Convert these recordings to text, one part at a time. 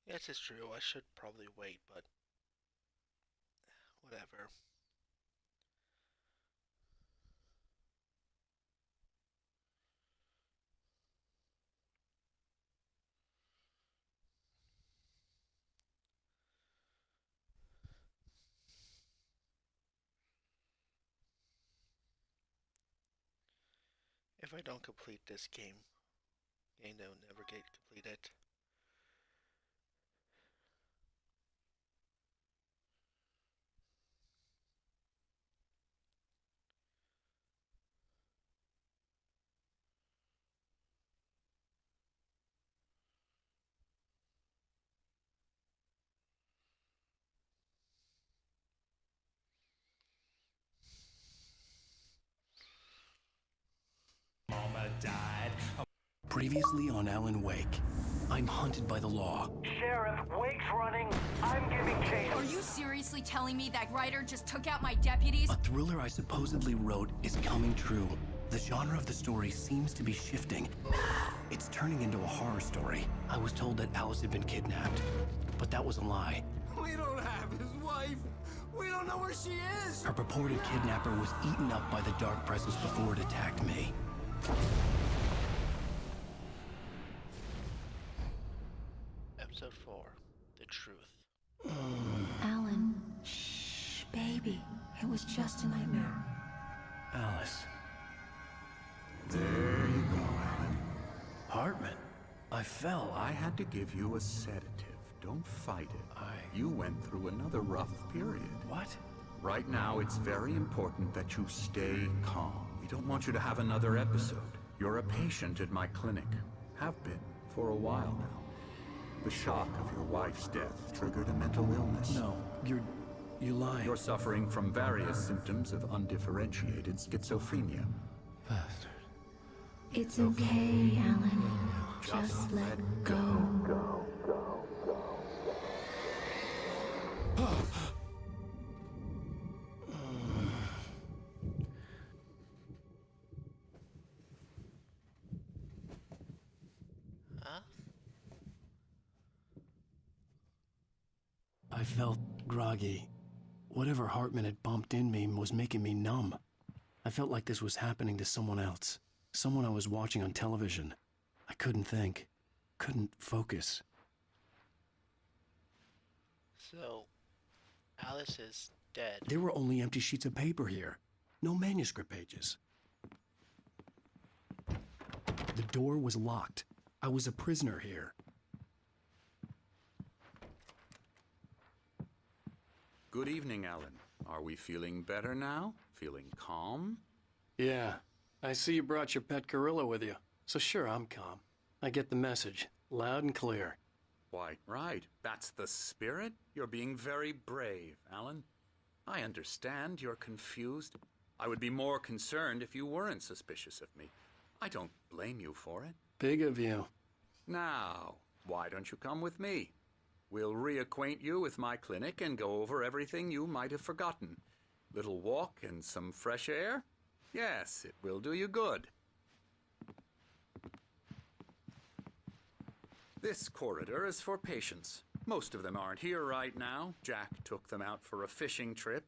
Yes, it's true. I should probably wait, but whatever. If I don't complete this game will never get completed. Mama died. Previously on Alan Wake, I'm hunted by the law. Sheriff, Wake's running. I'm giving chase. Are you seriously telling me that Ryder just took out my deputies? A thriller I supposedly wrote is coming true. The genre of the story seems to be shifting. It's turning into a horror story. I was told that Alice had been kidnapped, but that was a lie. We don't have his wife. We don't know where she is. Her purported kidnapper was eaten up by the dark presence before it attacked me. Episode 4 The Truth. Alan, shh, baby. It was just a nightmare. Alice. There you go, Alan. Hartman. I fell. I had to give you a sedative. Don't fight it. You went through another rough period. What? Right now, it's very important that you stay calm. We don't want you to have another episode. You're a patient at my clinic. Have been for a while now. The shock of your wife's death triggered a mental illness. No, you're lying. You're suffering from various symptoms of undifferentiated schizophrenia. Bastard. It's okay, Alan. Just let go. Huh? I felt groggy. Whatever Hartman had bumped in me was making me numb. I felt like this was happening to someone else. Someone I was watching on television. I couldn't think. Couldn't focus. So, Alice is dead. There were only empty sheets of paper here. No manuscript pages. The door was locked. I was a prisoner here. Good evening, Alan. Are we feeling better now? Feeling calm? Yeah. I see you brought your pet gorilla with you. So sure, I'm calm. I get the message. Loud and clear. Why, right. That's the spirit. You're being very brave, Alan. I understand you're confused. I would be more concerned if you weren't suspicious of me. I don't blame you for it. Big of you. Now, why don't you come with me? We'll reacquaint you with my clinic and go over everything you might have forgotten. Little walk and some fresh air? Yes, it will do you good. This corridor is for patients. Most of them aren't here right now. Jack took them out for a fishing trip,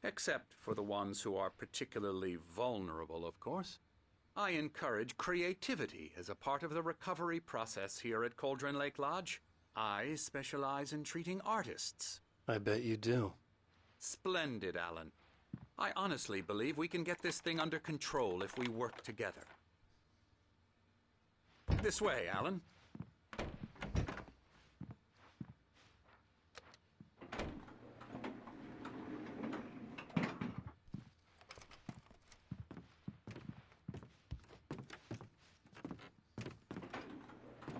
except for the ones who are particularly vulnerable, of course. I encourage creativity as a part of the recovery process here at Cauldron Lake Lodge. I specialize in treating artists. I bet you do. Splendid, Alan. I honestly believe we can get this thing under control if we work together. This way, Alan.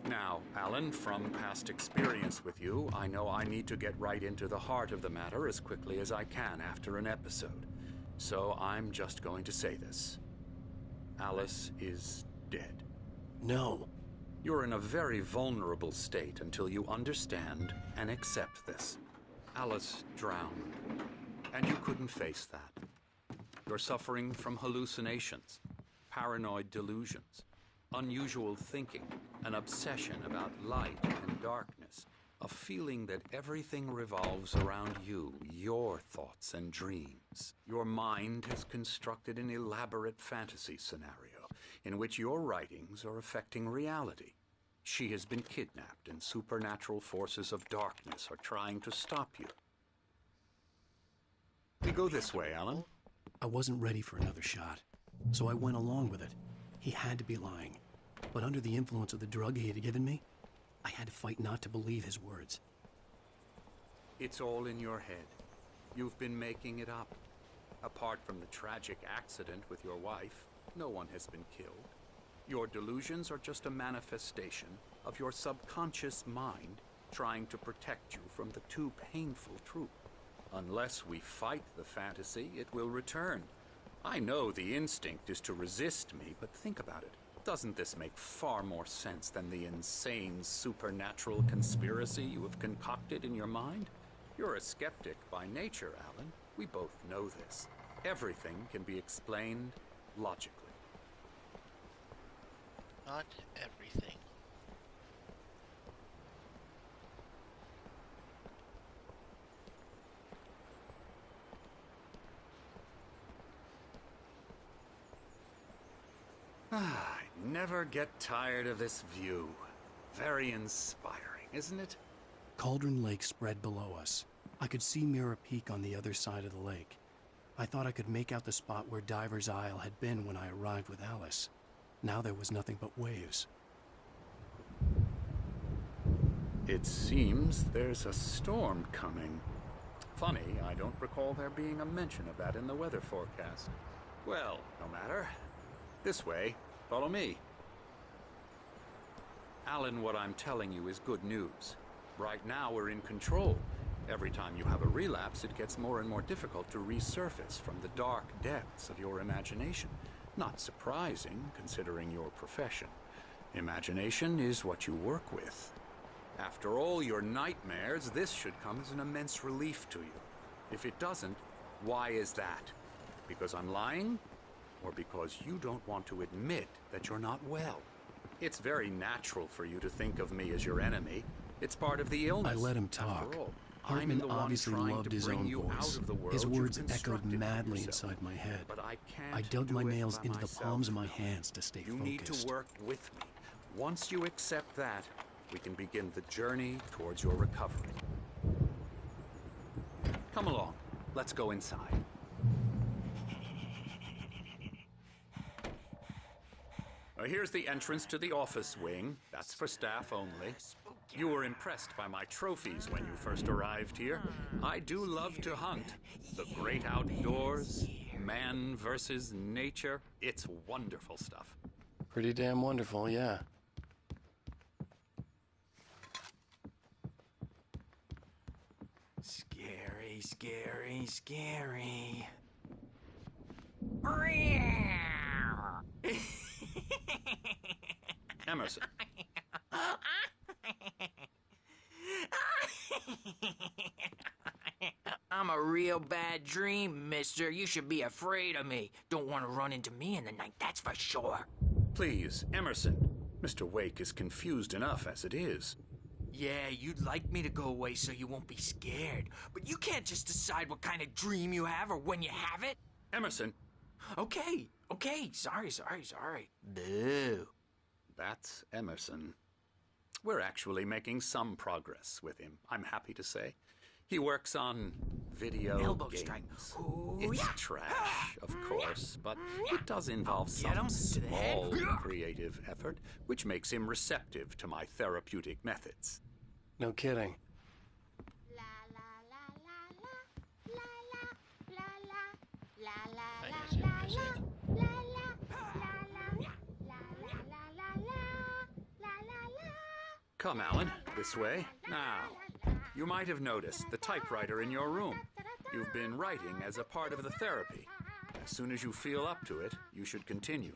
Now, Alan, from past experience with you, I know I need to get right into the heart of the matter as quickly as I can after an episode. So I'm just going to say this. Alice is dead. No. You're in a very vulnerable state until you understand and accept this. Alice drowned, and you couldn't face that. You're suffering from hallucinations, paranoid delusions, unusual thinking, an obsession about light and darkness, A feeling that everything revolves around you, your thoughts and dreams. Your mind has constructed an elaborate fantasy scenario in which your writings are affecting reality. She has been kidnapped, and supernatural forces of darkness are trying to stop you. We go this way, Alan. I wasn't ready for another shot, so I went along with it. He had to be lying. But under the influence of the drug he had given me, I had to fight not to believe his words. It's all in your head. You've been making it up. Apart from the tragic accident with your wife, no one has been killed. Your delusions are just a manifestation of your subconscious mind trying to protect you from the too painful truth. Unless we fight the fantasy, it will return. I know the instinct is to resist me, but think about it. Doesn't this make far more sense than the insane supernatural conspiracy you have concocted in your mind? You're a skeptic by nature, Alan. We both know this. Everything can be explained logically. Not everything. I never get tired of this view. Very inspiring, isn't it? Cauldron Lake spread below us. I could see Mirror Peak on the other side of the lake. I thought I could make out the spot where Diver's Isle had been when I arrived with Alice. Now there was nothing but waves. It seems there's a storm coming. Funny, I don't recall there being a mention of that in the weather forecast. Well, no matter. This way. Follow me. Alan, what I'm telling you is good news. Right now we're in control. Every time you have a relapse, it gets more and more difficult to resurface from the dark depths of your imagination. Not surprising, considering your profession. Imagination is what you work with. After all your nightmares, this should come as an immense relief to you. If it doesn't, why is that? Because I'm lying? Or because you don't want to admit that you're not well? It's very natural for you to think of me as your enemy. It's part of the illness. I let him talk. After all, Hartman I'm the one obviously trying loved to his bring own you out voice. of the world His you've words echoed constructed for madly yourself. inside my head. But I can't I dug do my it nails by into the myself. palms of my hands to stay You focused. need to work with me. Once you accept that, we can begin the journey towards your recovery. Come along. Let's go inside. Here's the entrance to the office wing. That's for staff only. You were impressed by my trophies when you first arrived here. I do love to hunt. The great outdoors, man versus nature. It's wonderful stuff. Pretty damn wonderful, yeah. Scary, scary, scary. Emerson. I'm a real bad dream, mister. You should be afraid of me. Don't want to run into me in the night, that's for sure. Please, Emerson. Mr. Wake is confused enough as it is. Yeah, you'd like me to go away so you won't be scared. But you can't just decide what kind of dream you have or when you have it. Emerson. Okay. Sorry. Boo. That's Emerson. We're actually making some progress with him, I'm happy to say. He works on video Elbow games. strike. It's Ooh-yah. trash, of course, but it does involve Get him some to the head. small creative effort, which makes him receptive to my therapeutic methods. No kidding. I guess it is it. Come, Alan, this way. Now, you might have noticed the typewriter in your room. You've been writing as a part of the therapy. As soon as you feel up to it, you should continue.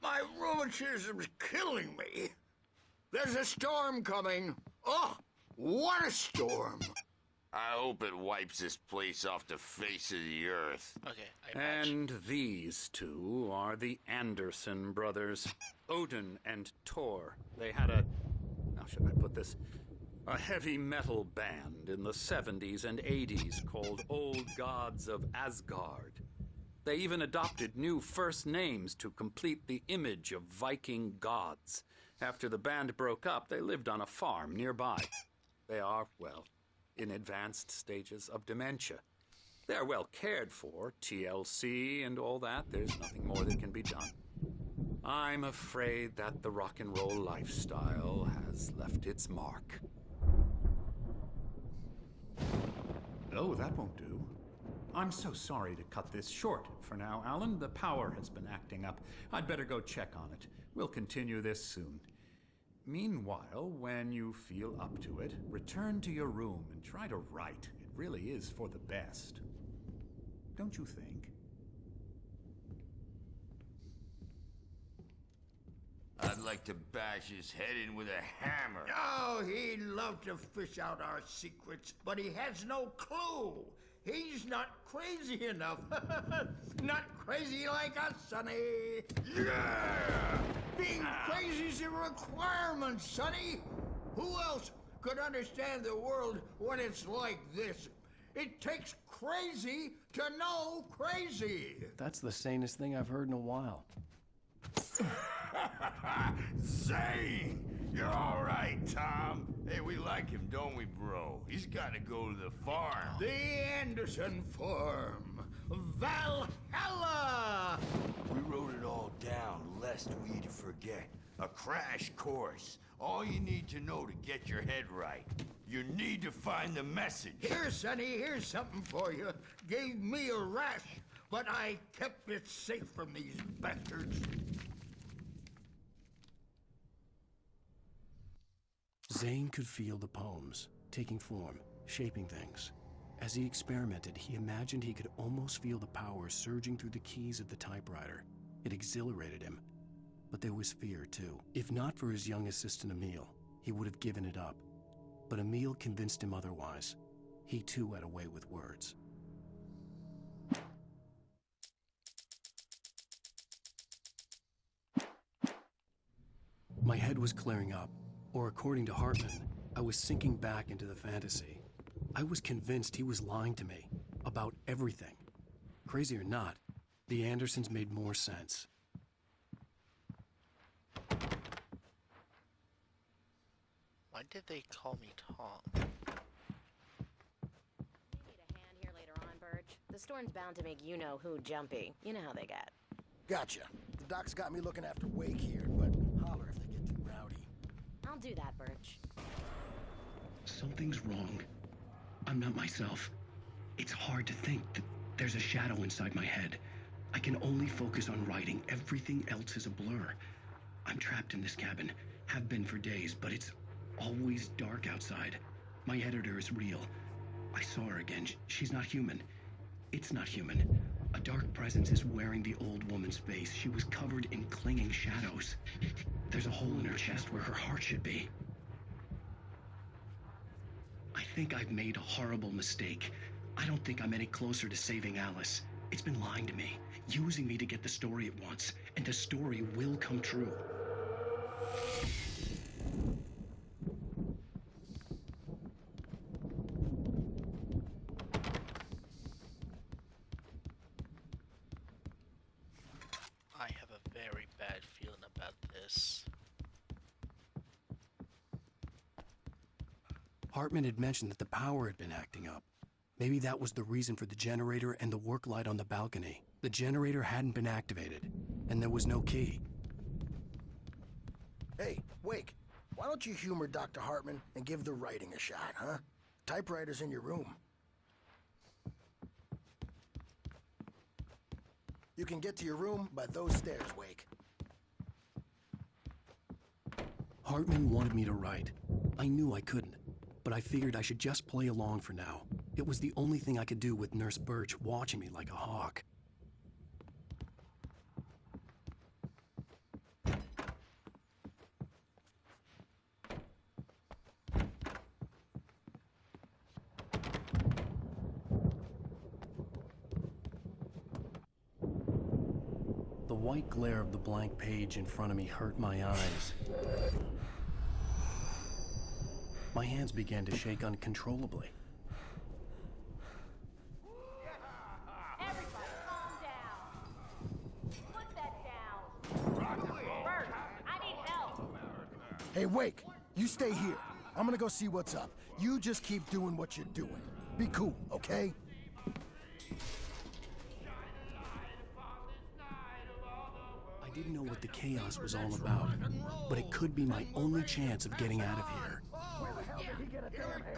My rheumatism's killing me. There's a storm coming. Oh, what a storm. I hope it wipes this place off the face of the earth. Okay, I match. And these two are the Anderson brothers, Odin and Tor. They had how should I put this? A heavy metal band in the 70s and 80s called Old Gods of Asgard. They even adopted new first names to complete the image of Viking gods. After the band broke up, they lived on a farm nearby. They are, well, in advanced stages of dementia. They're well cared for, TLC and all that. There's nothing more that can be done. I'm afraid that the rock and roll lifestyle has left its mark. Oh, that won't do. I'm so sorry to cut this short for now, Alan. The power has been acting up. I'd better go check on it. We'll continue this soon. Meanwhile, when you feel up to it, return to your room and try to write. It really is for the best. Don't you think? I'd like to bash his head in with a hammer. Oh, he'd love to fish out our secrets, but he has no clue. He's not crazy enough. Not crazy like us, Sonny. Yeah! Being crazy's a requirement, Sonny. Who else could understand the world when it's like this? It takes crazy to know crazy. That's the sanest thing I've heard in a while. Zane! You're all right, Tom. Hey, we like him, don't we, bro? He's got to go to the farm. The Anderson Farm. Valhalla! We wrote it all down, lest we forget. A crash course. All you need to know to get your head right. You need to find the message. Here, Sonny, here's something for you. Gave me a rash, but I kept it safe from these bastards. Zane could feel the poems, taking form, shaping things. As he experimented, he imagined he could almost feel the power surging through the keys of the typewriter. It exhilarated him. But there was fear, too. If not for his young assistant Emil, he would have given it up. But Emil convinced him otherwise. He too had a way with words. My head was clearing up. Or according to Hartman, I was sinking back into the fantasy. I was convinced he was lying to me about everything. Crazy or not, the Andersons made more sense. Why did they call me Tom? You need a hand here later on, Birch. The storm's bound to make you-know-who jumpy. You know how they get. Gotcha. The doc's got me looking after Wake here, but holler if they get too rowdy. I'll do that, Birch. Something's wrong. I'm not myself. It's hard to think that there's a shadow inside my head. I can only focus on writing. Everything else is a blur. I'm trapped in this cabin. Have been for days, but it's always dark outside. My editor is real. I saw her again. She's not human. It's not human. A dark presence is wearing the old woman's face. She was covered in clinging shadows. There's a hole in her chest where her heart should be. I think I've made a horrible mistake. I don't think I'm any closer to saving Alice. It's been lying to me, using me to get the story it wants, and the story will come true. I have a very bad feeling about this. Hartman had mentioned that the power had been acting up. Maybe that was the reason for the generator and the work light on the balcony. The generator hadn't been activated, and there was no key. Hey, Wake, why don't you humor Dr. Hartman and give the writing a shot, huh? Typewriter's in your room. You can get to your room by those stairs, Wake. Hartman wanted me to write. I knew I couldn't, but I figured I should just play along for now. It was the only thing I could do with Nurse Birch watching me like a hawk. The white glare of the blank page in front of me hurt my eyes. My hands began to shake uncontrollably. Everybody, calm down. Put that down. Bert, I need help. Hey, Wake, you stay here. I'm gonna go see what's up. You just keep doing what you're doing. Be cool, okay? I didn't know what the chaos was all about, but it could be my only chance of getting out of here. Where the hell did he get a damn head?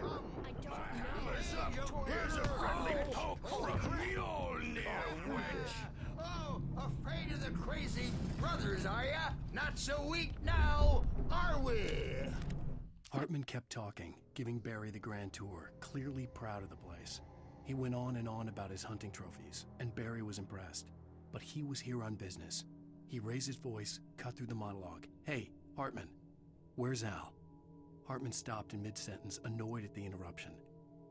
Here's a friendly poke from Mjolnir, wench. Oh, afraid of the crazy brothers, are ya? Not so weak now, are we? Hartman kept talking, giving Barry the grand tour, clearly proud of the place. He went on and on about his hunting trophies, and Barry was impressed. But he was here on business. He raised his voice, cut through the monologue. Hey, Hartman, where's Al? Hartman stopped in mid-sentence, annoyed at the interruption.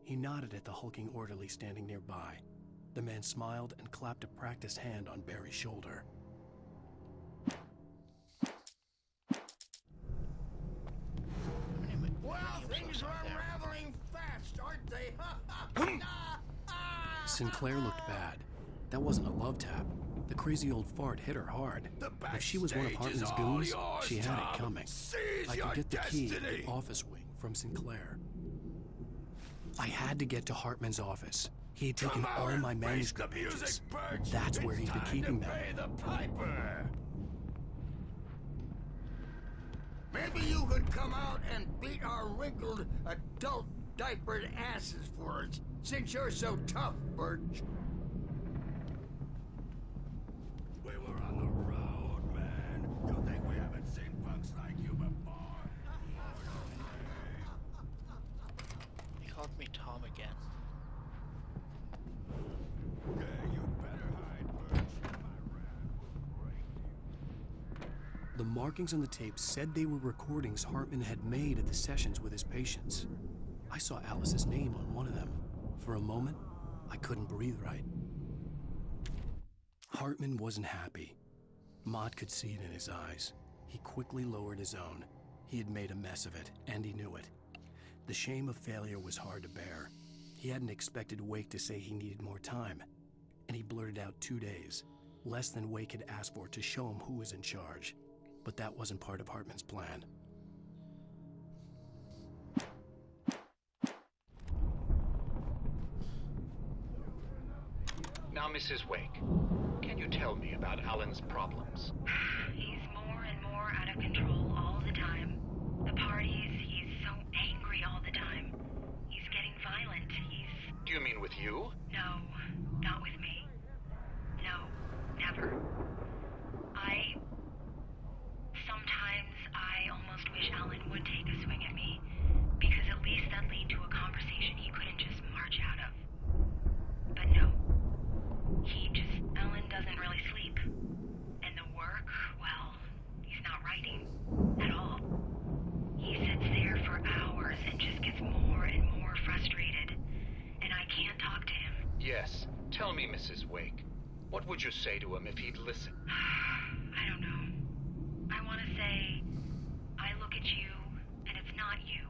He nodded at the hulking orderly standing nearby. The man smiled and clapped a practiced hand on Barry's shoulder. Well, things are unraveling fast, aren't they? Sinclair looked bad. That wasn't a love tap. The crazy old fart hit her hard. If she was one of Hartman's goons, she had it coming. I could get the key to the office wing from Sinclair. I had to get to Hartman's office. He had taken all my manuscript pages. That's where he'd been keeping them. Maybe you could come out and beat our wrinkled, adult diapered asses for us, since you're so tough, Birch. We were on the road, man. You think we haven't seen punks like you before? He called me Tom again. Yeah, you better hide, Birch. My rat will break you. The markings on the tape said they were recordings Hartman had made at the sessions with his patients. I saw Alice's name on one of them. For a moment, I couldn't breathe right. Hartman wasn't happy. Mott could see it in his eyes. He quickly lowered his own. He had made a mess of it, and he knew it. The shame of failure was hard to bear. He hadn't expected Wake to say he needed more time, and he blurted out 2 days, less than Wake had asked for, to show him who was in charge. But that wasn't part of Hartman's plan. Now, Mrs. Wake, can you tell me about Alan's problems? He's more and more out of control all the time. The parties, he's so angry all the time. He's getting violent. Do you mean with you? No, not with me. No, never. Sometimes I almost wish Alan would take a swing at me, because at least that'd lead to a conversation he couldn't just march out of. But no. Alan doesn't really sleep. And the work, well, he's not writing at all. He sits there for hours and just gets more and more frustrated. And I can't talk to him. Yes. Tell me, Mrs. Wake. What would you say to him if he'd listen? I don't know. I want to say, I look at you, and it's not you.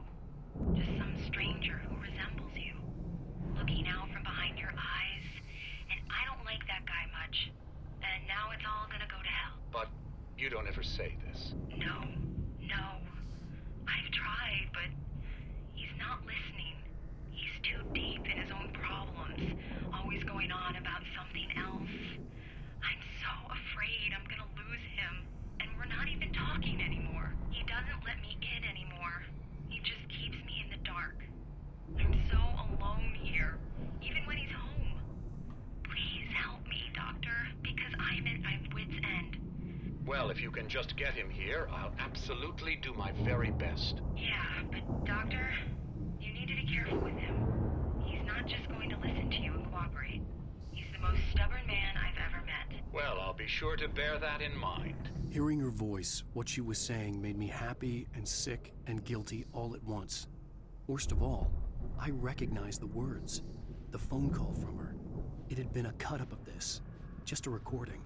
Just some stranger who resembles you. Looking out from behind your eyes, and I don't like that guy much. And now it's all gonna go to hell. But you don't ever say this. No. I've tried, but he's not listening. He's too deep in his own problems, always going on about something else. I'm so afraid I'm gonna lose him, and we're not even talking anymore. He doesn't let me in anymore. He just keeps me in the dark. I'm so alone here, even when he's home. Please help me, Doctor, because I'm at my wit's end. Well, if you can just get him here, I'll absolutely do my very best. Yeah, but Doctor, you need to be careful with him. He's not just going to listen to you and cooperate. He's the most stubborn man I've ever met. Well, I'll be sure to bear that in mind. Hearing her voice, what she was saying made me happy and sick and guilty all at once. Worst of all, I recognized the words. The phone call from her. It had been a cut-up of this. Just a recording.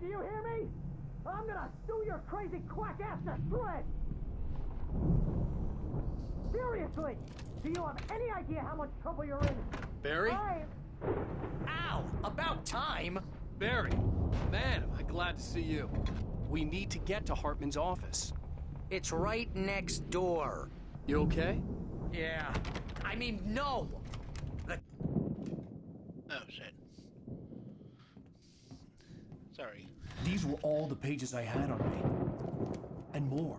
Do you hear me? I'm gonna sue your crazy quack ass to shreds! Seriously! Do you have any idea how much trouble you're in? Barry? Ow! About time! Barry! Man, am I glad to see you. We need to get to Hartman's office. It's right next door. You okay? Yeah. I mean, no! Oh, shit. Sorry. These were all the pages I had on me. And more.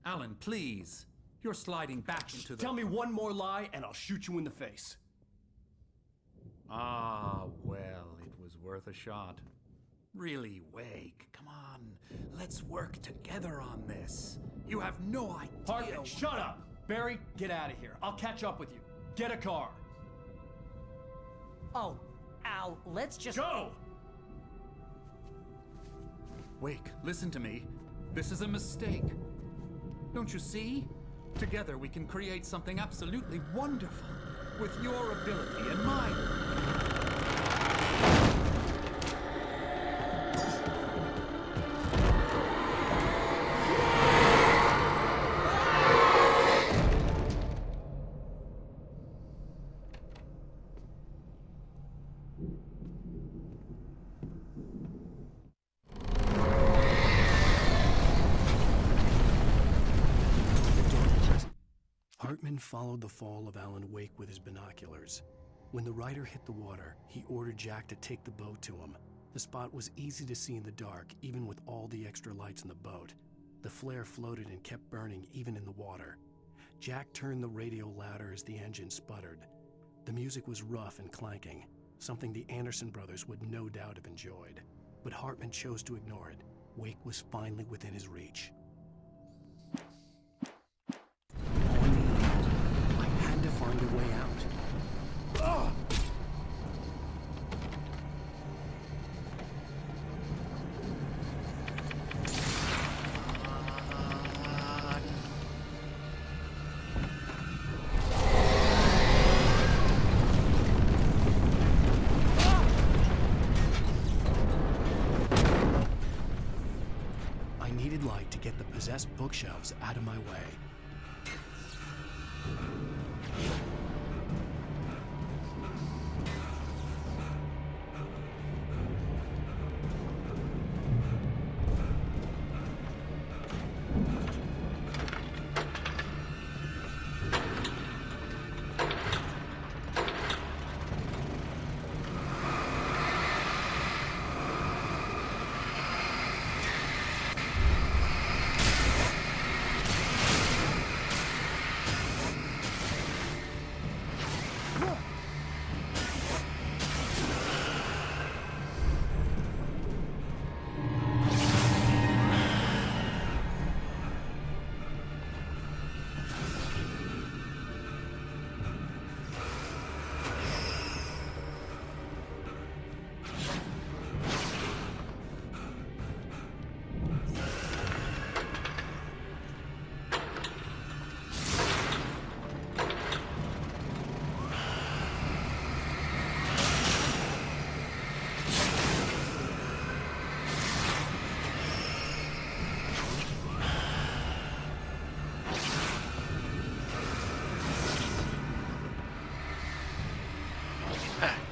Alan, please. You're sliding back into the... Tell me one more lie and I'll shoot you in the face. Ah, well, it was worth a shot. Really, Wake, come on. Let's work together on this. You have no idea... Hartman, shut up! Barry, get out of here. I'll catch up with you. Get a car. Oh, Al, let's just... Go! Wake, listen to me. This is a mistake. Don't you see? Together we can create something absolutely wonderful. With your ability and mine. Hartman followed the fall of Alan Wake with his binoculars. When the rider hit the water, he ordered Jack to take the boat to him. The spot was easy to see in the dark, even with all the extra lights in the boat. The flare floated and kept burning even in the water. Jack turned the radio louder as the engine sputtered. The music was rough and clanking, something the Anderson brothers would no doubt have enjoyed. But Hartman chose to ignore it. Wake was finally within his reach. I had to find a way out. Ugh! I needed light to get the possessed bookshelves out of my way.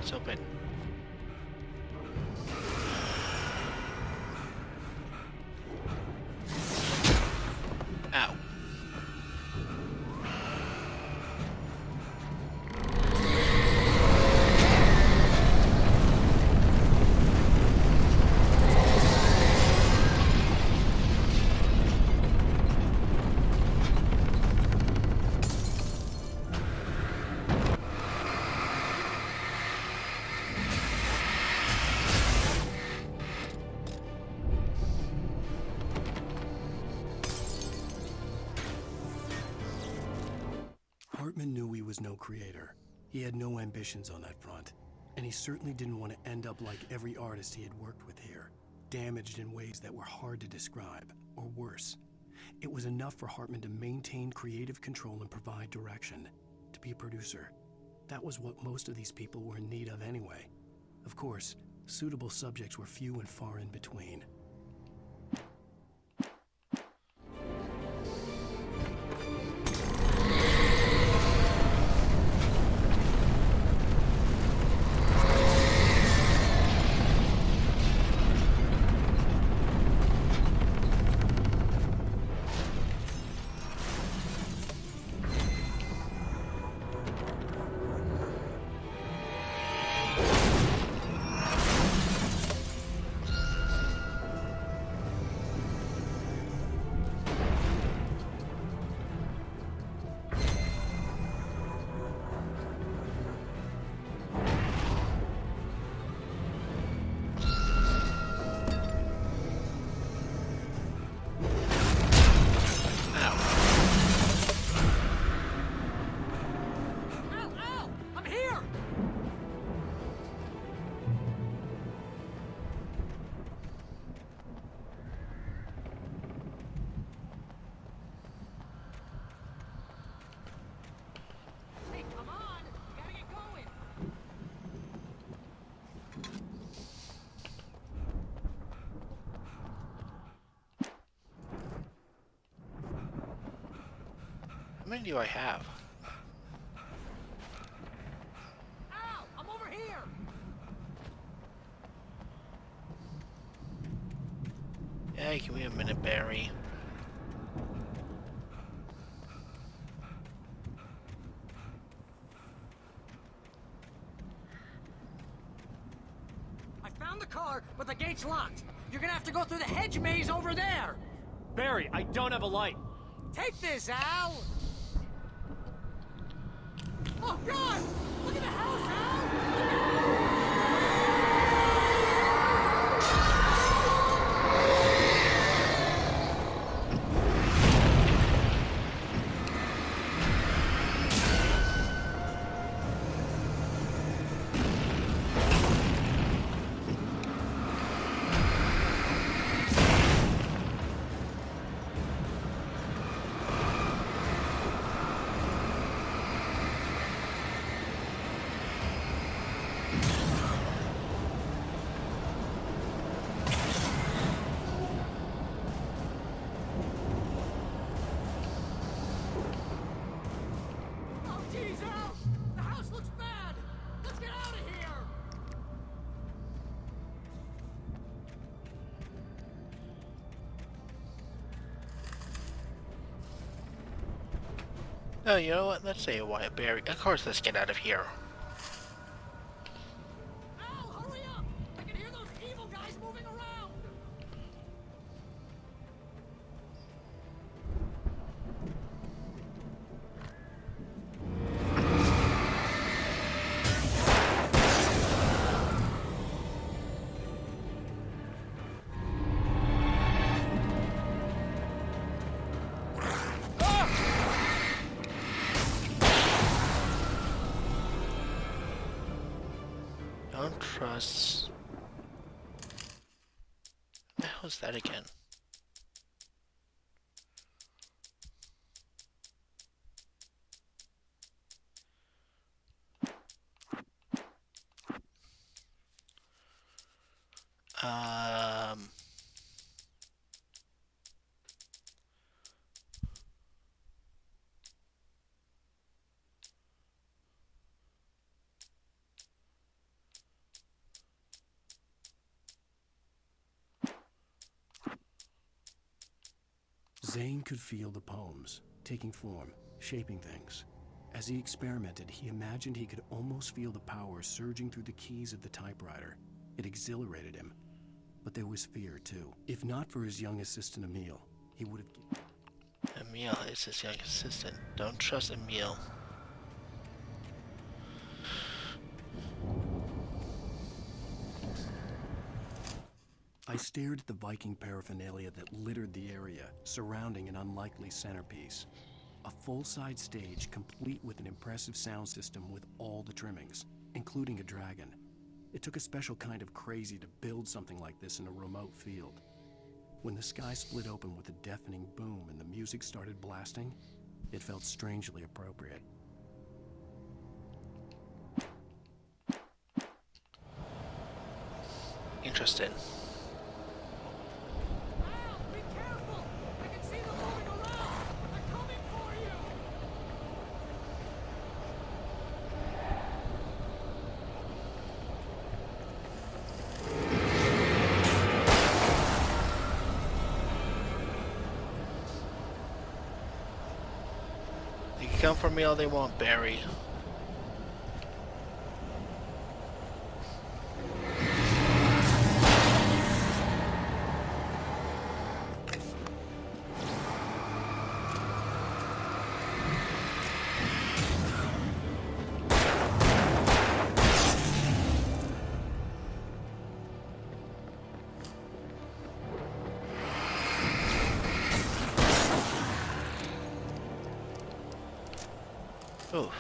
It's open. Ow. Hartman knew he was no creator. He had no ambitions on that front, and he certainly didn't want to end up like every artist he had worked with here, damaged in ways that were hard to describe, or worse. It was enough for Hartman to maintain creative control and provide direction, be a producer. That was what most of these people were in need of anyway. Of course, suitable subjects were few and far in between. How many do I have? Ow! I'm over here! Yeah, give me a minute, Barry. I found the car, but the gate's locked. You're gonna have to go through the hedge maze over there. Barry, I don't have a light. Take this, Al! Oh, God! Look at the house, Al! Oh, jeez, Al! The house looks bad! Let's get out of here! Oh, you know what? Let's say Wyatt Barry. Of course, let's get out of here. Al, hurry up! I can hear those evil guys moving around! Don't trust. What the hell is that again? Um. Zane could feel the poems, taking form, shaping things. As he experimented, he imagined he could almost feel the power surging through the keys of the typewriter. It exhilarated him. But there was fear, too. If not for his young assistant, Emil, he would have... Emil is his young assistant. Don't trust Emil. I stared at the Viking paraphernalia that littered the area, surrounding an unlikely centerpiece. A full-size stage complete with an impressive sound system with all the trimmings, including a dragon. It took a special kind of crazy to build something like this in a remote field. When the sky split open with a deafening boom and the music started blasting, it felt strangely appropriate. interesting. They can come for me all they want, Barry. Oof.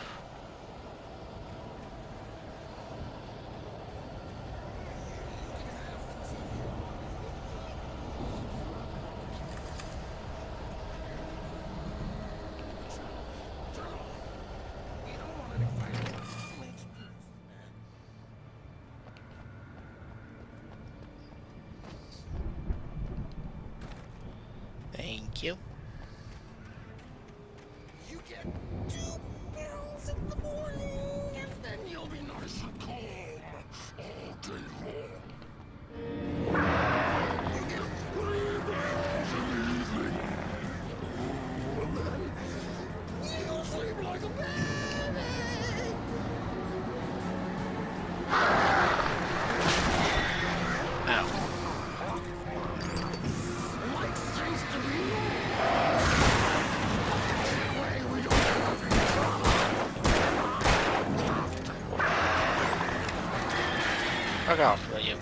Thank you. You get 2 pills in the morning, and then you'll be nice and calm all day long. You get 3 pills in the evening, and then you'll sleep like a baby. Ow. Life seems to be Fuck off, will you?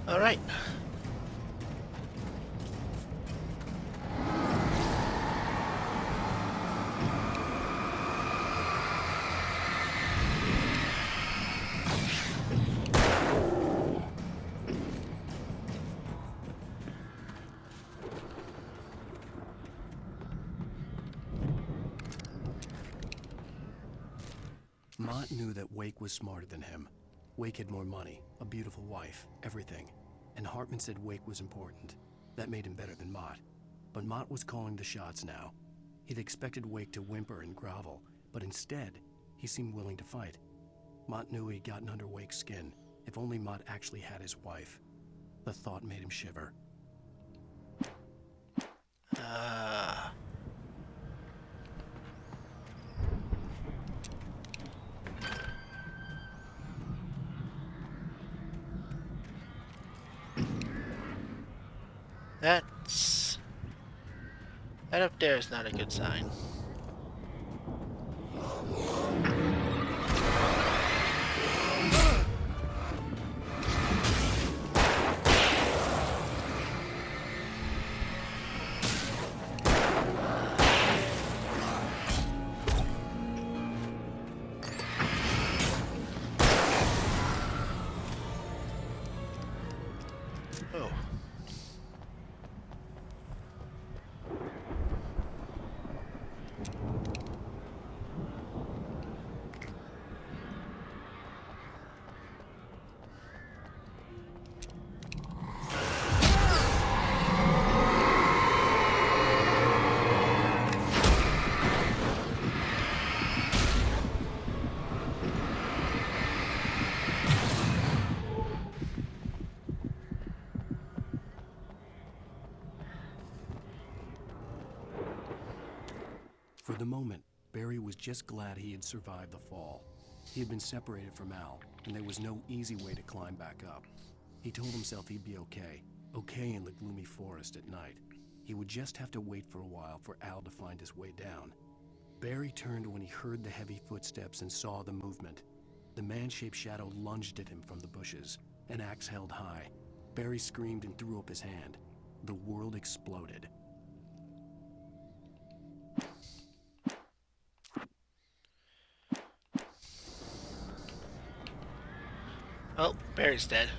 All right. Mott knew that Wake was smarter than him. Wake had more money, a beautiful wife, everything. And Hartman said Wake was important. That made him better than Mott. But Mott was calling the shots now. He'd expected Wake to whimper and grovel, but instead, he seemed willing to fight. Mott knew he'd gotten under Wake's skin. If only Mott actually had his wife. The thought made him shiver. That up there is not a good sign. For the moment, Barry was just glad he had survived the fall. He had been separated from Al, and there was no easy way to climb back up. He told himself he'd be okay in the gloomy forest at night. He would just have to wait for a while for Al to find his way down. Barry turned when he heard the heavy footsteps and saw the movement. The man-shaped shadow lunged at him from the bushes, an axe held high. Barry screamed and threw up his hand. The world exploded. Oh, Barry's dead.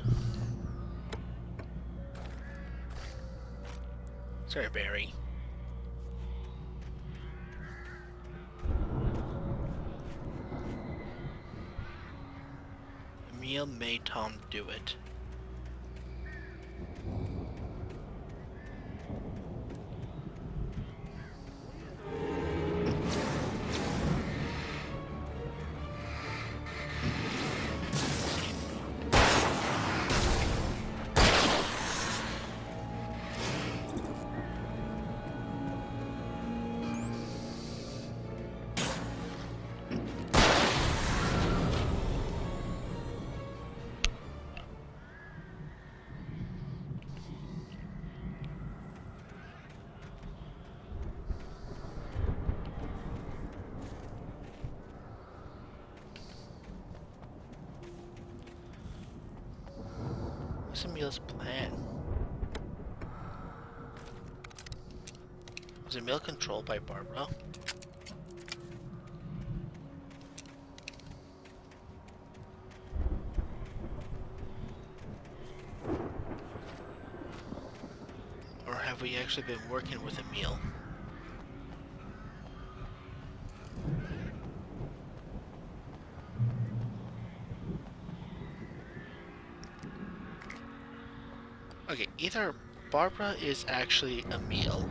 Sorry, Barry. Emil made Tom do it. What's Emil's plan? Was Emil controlled by Barbara? Or have we actually been working with Emil? Okay, either Barbara is actually Emil,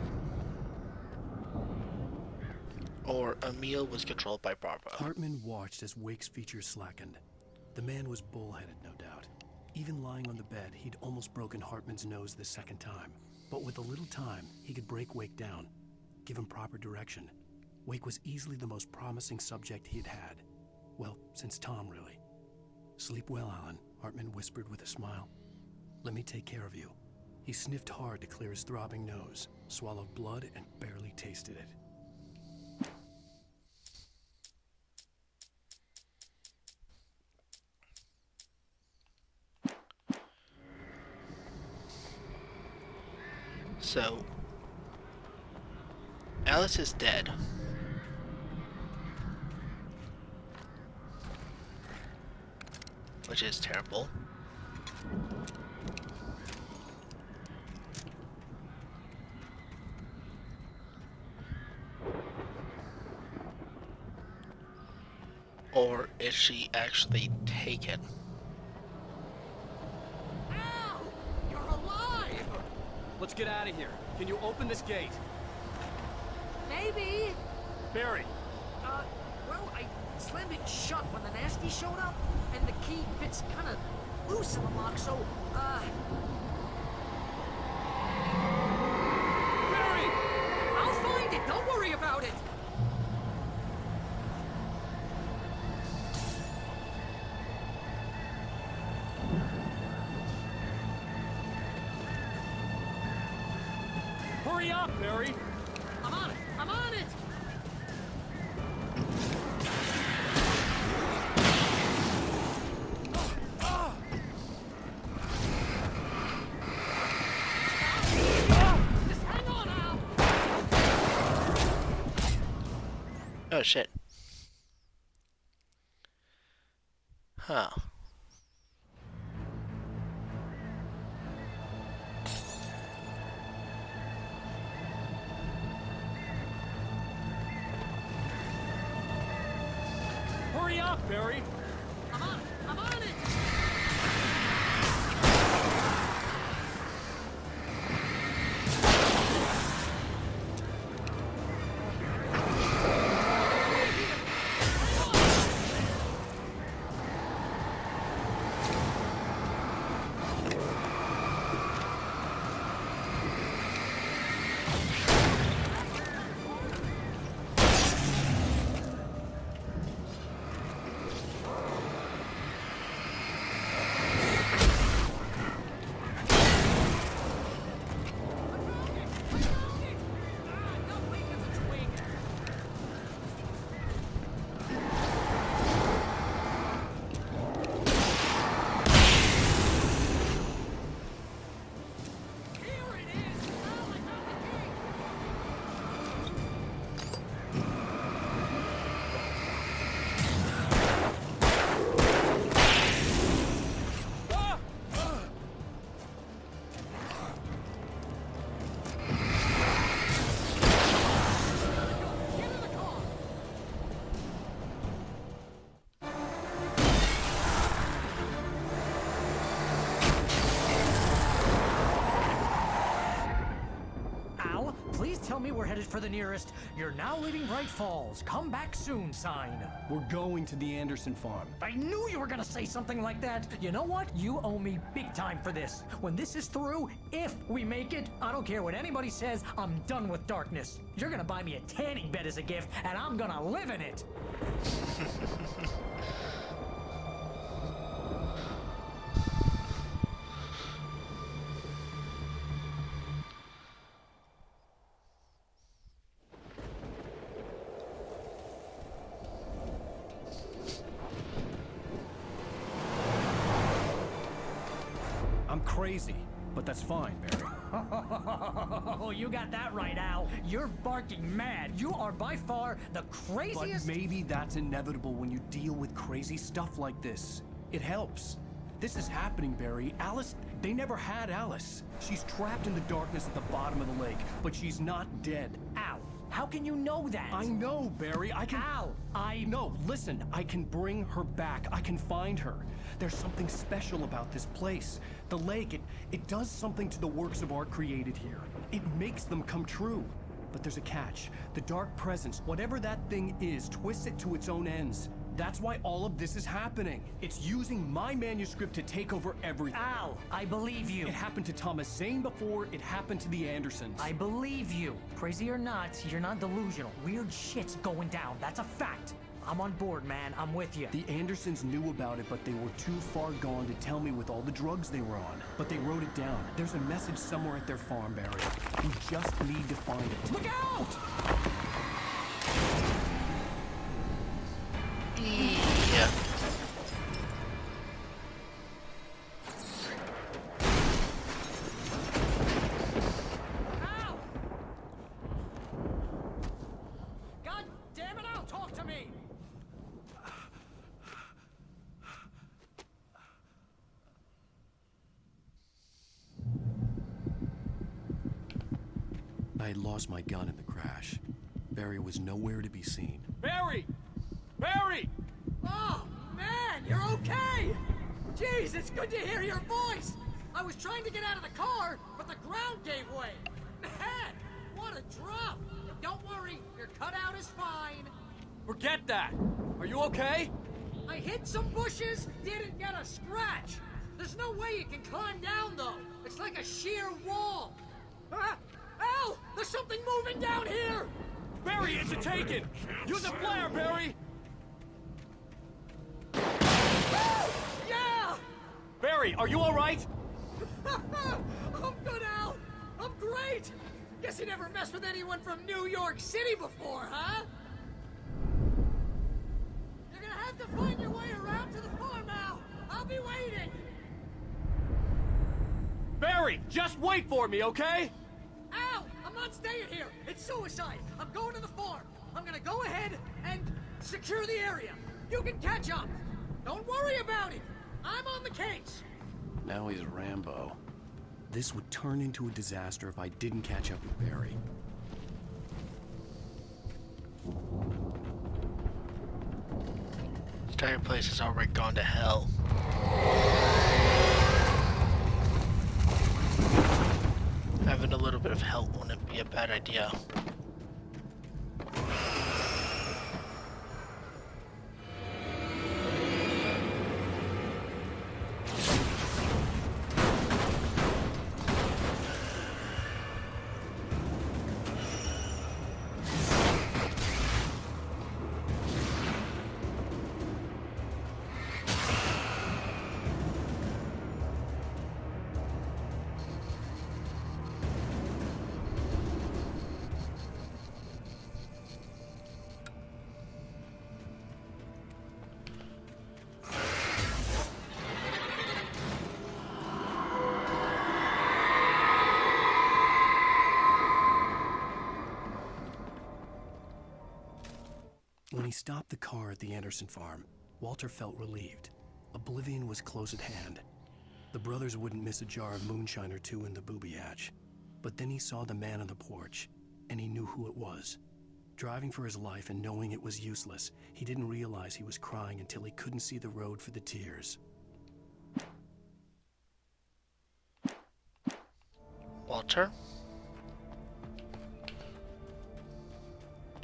or Emil was controlled by Barbara. Hartman watched as Wake's features slackened. The man was bullheaded, no doubt. Even lying on the bed, he'd almost broken Hartman's nose the second time. But with a little time, he could break Wake down, give him proper direction. Wake was easily the most promising subject he'd had. Well, since Tom, really. Sleep well, Alan, Hartman whispered with a smile. Let me take care of you. He sniffed hard to clear his throbbing nose, swallowed blood, and barely tasted it. So, Alice is dead. Which is terrible. Or is she actually taken? Al! You're alive! Let's get out of here. Can you open this gate? Maybe. Barry! Well, I slammed it shut when the nasty showed up, and the key fits kind of loose in the lock, so, Barry! I'll find it! Don't worry about it! Hurry up, Barry! I'm on it! I'm on it! Just hang on, Al! Oh shit. Huh. Hurry up, Barry! I'm on it! I'm on it! me we're headed for the nearest "You're now leaving Bright Falls. Come back soon" sign. We're going to the Anderson farm. I knew you were gonna say something like that. You know what? You owe me big time for this. When this is through, if we make it, I don't care what anybody says, I'm done with darkness. You're gonna buy me a tanning bed as a gift, and I'm gonna live in it. I'm crazy, but that's fine, Barry. Oh, you got that right, Al. You're barking mad. You are by far the craziest. But maybe that's inevitable when you deal with crazy stuff like this. It helps. This is happening, Barry. Alice, they never had Alice. She's trapped in the darkness at the bottom of the lake, but she's not dead. Al, how can you know that? I know, Barry. I can... Al, No, listen. I can bring her back. I can find her. There's something special about this place. The lake, it does something to the works of art created here. It makes them come true. But there's a catch. The dark presence, whatever that thing is, twists it to its own ends. That's why all of this is happening. It's using my manuscript to take over everything. Al, I believe you. It happened to Thomas Zane before, it happened to the Andersons. I believe you. Crazy or not, you're not delusional. Weird shit's going down. That's a fact. I'm on board, man. I'm with you. The Andersons knew about it, but they were too far gone to tell me with all the drugs they were on. But they wrote it down. There's a message somewhere at their farm, Barry. We just need to find it. Look out! Yeah. Al! God damn it, Al, talk to me! I had lost my gun in the crash. Barry was nowhere to be seen. Barry! Barry! Oh, man, you're okay! Jeez, it's good to hear your voice! I was trying to get out of the car, but the ground gave way. Man, what a drop! Don't worry, your cutout is fine. Forget that! Are you okay? I hit some bushes, didn't get a scratch. There's no way you can climb down, though. It's like a sheer wall. Ah! Al! There's something moving down here! Barry, it's a taken! Use a flare, Barry! Yeah! Barry, are you alright? I'm good, Al! I'm great! Guess you never messed with anyone from New York City before, huh? You're gonna have to find your way around to the farm, Al! I'll be waiting! Barry, just wait for me, okay? Al! I'm not staying here! It's suicide! I'm going to the farm! I'm gonna go ahead and secure the area! You can catch up! Don't worry about it! I'm on the case! Now he's Rambo. This would turn into a disaster if I didn't catch up with Barry. This entire place has already gone to hell. Having a little bit of help wouldn't be a bad idea. When he stopped the car at the Anderson farm, Walter felt relieved. Oblivion was close at hand. The brothers wouldn't miss a jar of moonshine or two in the booby hatch. But then he saw the man on the porch, and he knew who it was. Driving for his life and knowing it was useless, he didn't realize he was crying until he couldn't see the road for the tears. Walter?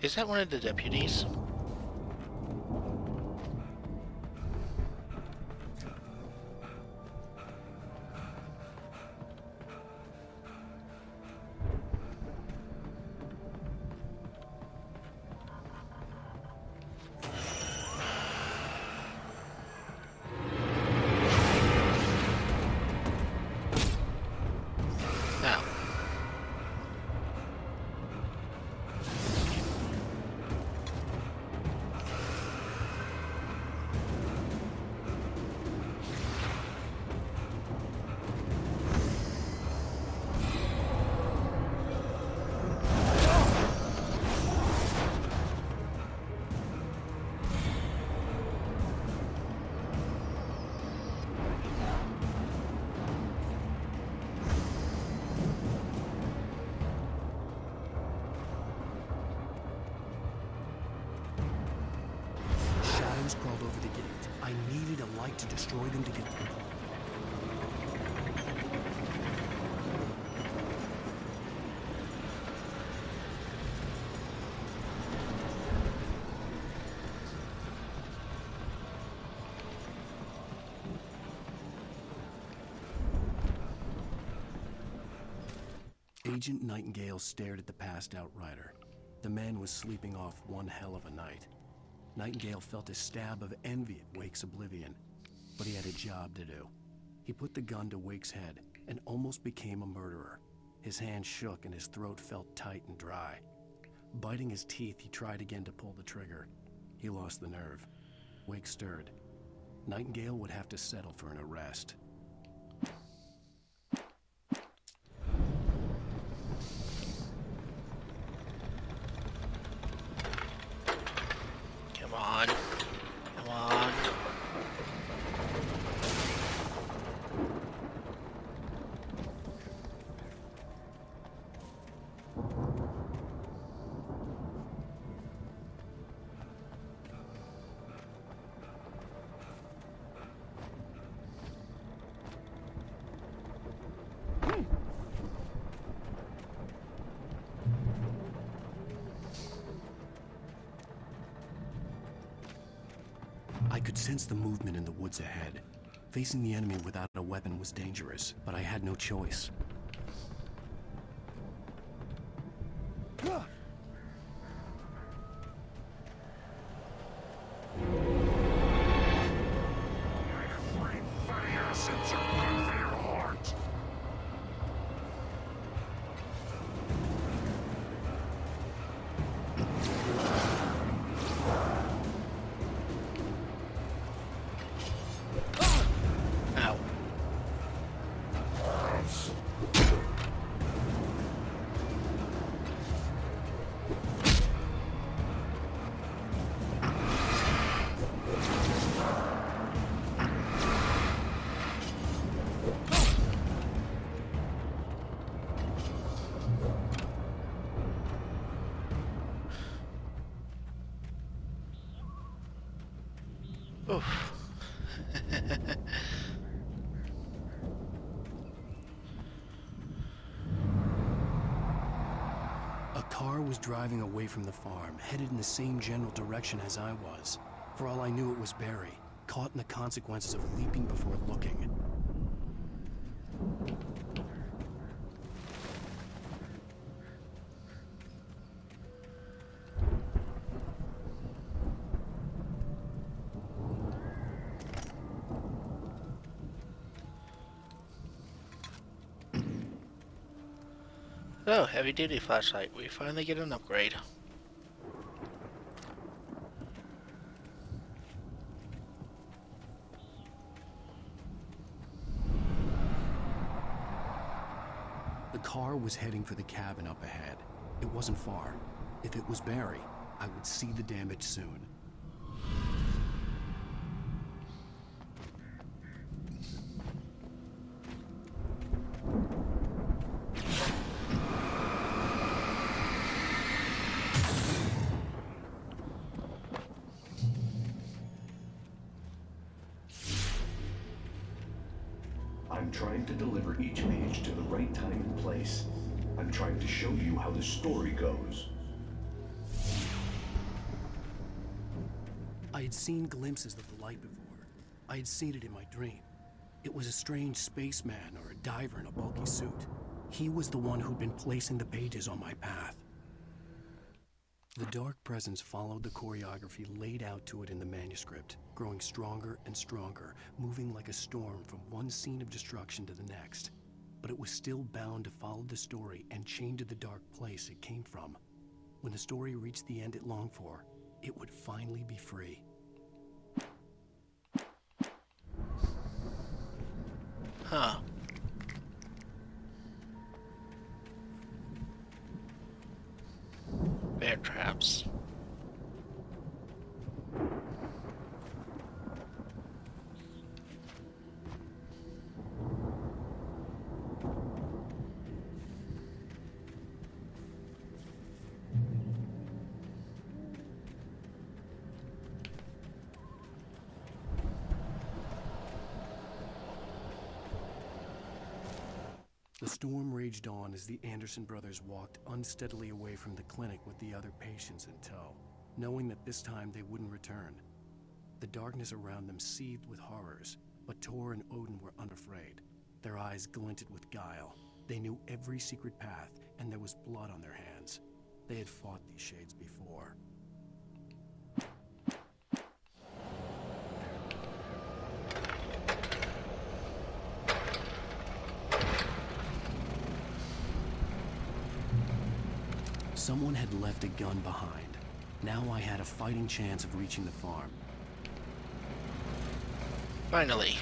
Is that one of the deputies? Shadows crawled over the gate. I needed a light to destroy them to get through. Agent Nightingale stared at the passed-out rider. The man was sleeping off one hell of a night. Nightingale felt a stab of envy at Wake's oblivion, but he had a job to do. He put the gun to Wake's head and almost became a murderer. His hand shook and his throat felt tight and dry. Biting his teeth, he tried again to pull the trigger. He lost the nerve. Wake stirred. Nightingale would have to settle for an arrest. Come on. Come on. I could sense the movement in the woods ahead. Facing the enemy without a weapon was dangerous, but I had no choice. Oof. A car was driving away from the farm, headed in the same general direction as I was. For all I knew, it was Barry, caught in the consequences of leaping before looking. Oh, heavy duty flashlight. We finally get an upgrade. The car was heading for the cabin up ahead. It wasn't far. If it was Barry, I would see the damage soon. I'm trying to deliver each page to the right time and place. I'm trying to show you how the story goes. I had seen glimpses of the light before. I had seen it in my dream. It was a strange spaceman or a diver in a bulky suit. He was the one who'd been placing the pages on my path. The dark presence followed the choreography laid out to it in the manuscript, growing stronger and stronger, moving like a storm from one scene of destruction to the next. But it was still bound to follow the story and chained to the dark place it came from. When the story reached the end it longed for, it would finally be free. Huh. Bear traps. The storm raged on as the Anderson brothers walked unsteadily away from the clinic with the other patients in tow, knowing that this time they wouldn't return. The darkness around them seethed with horrors, but Tor and Odin were unafraid. Their eyes glinted with guile. They knew every secret path, and there was blood on their hands. They had fought these shades before. Someone had left a gun behind. Now I had a fighting chance of reaching the farm. Finally.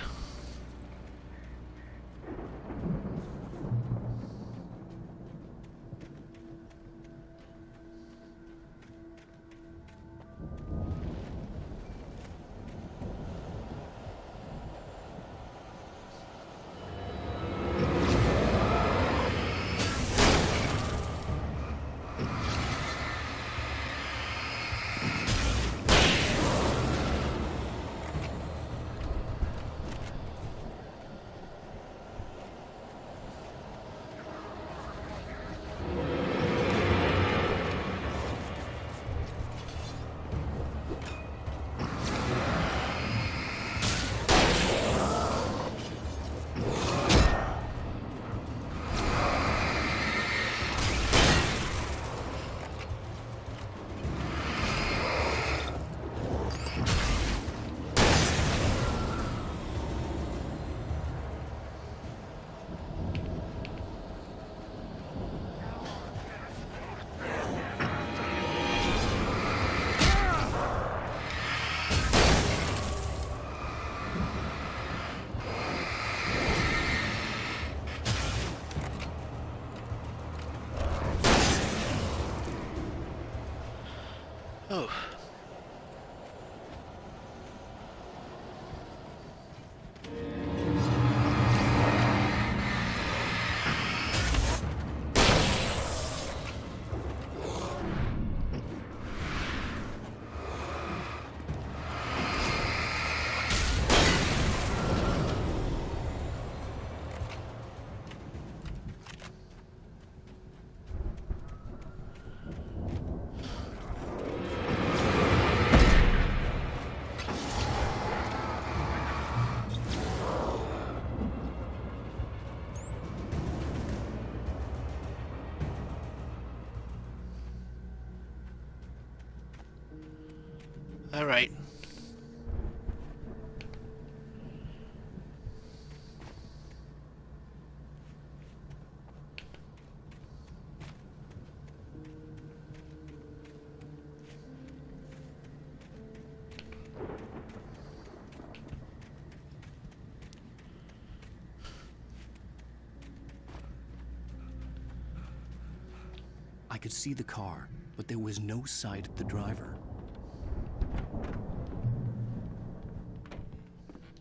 Oh. All right. I could see the car, but there was no sight of the driver.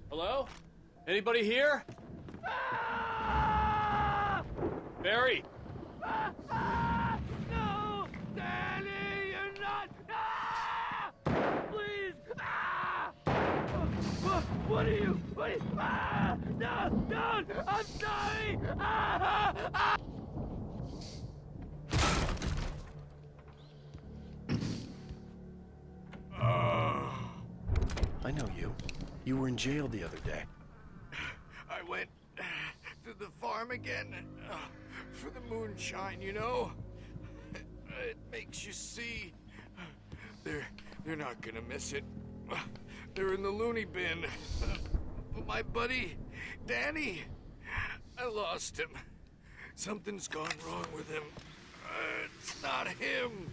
Hello? Anybody here? Barry! No! Danny, you're not! Please! What are you? No! Don't! I'm sorry! I know you. You were in jail the other day. I went to the farm again for the moonshine, you know? It makes you see. They're not gonna miss it. They're in the loony bin. But my buddy, Danny, I lost him. Something's gone wrong with him. It's not him.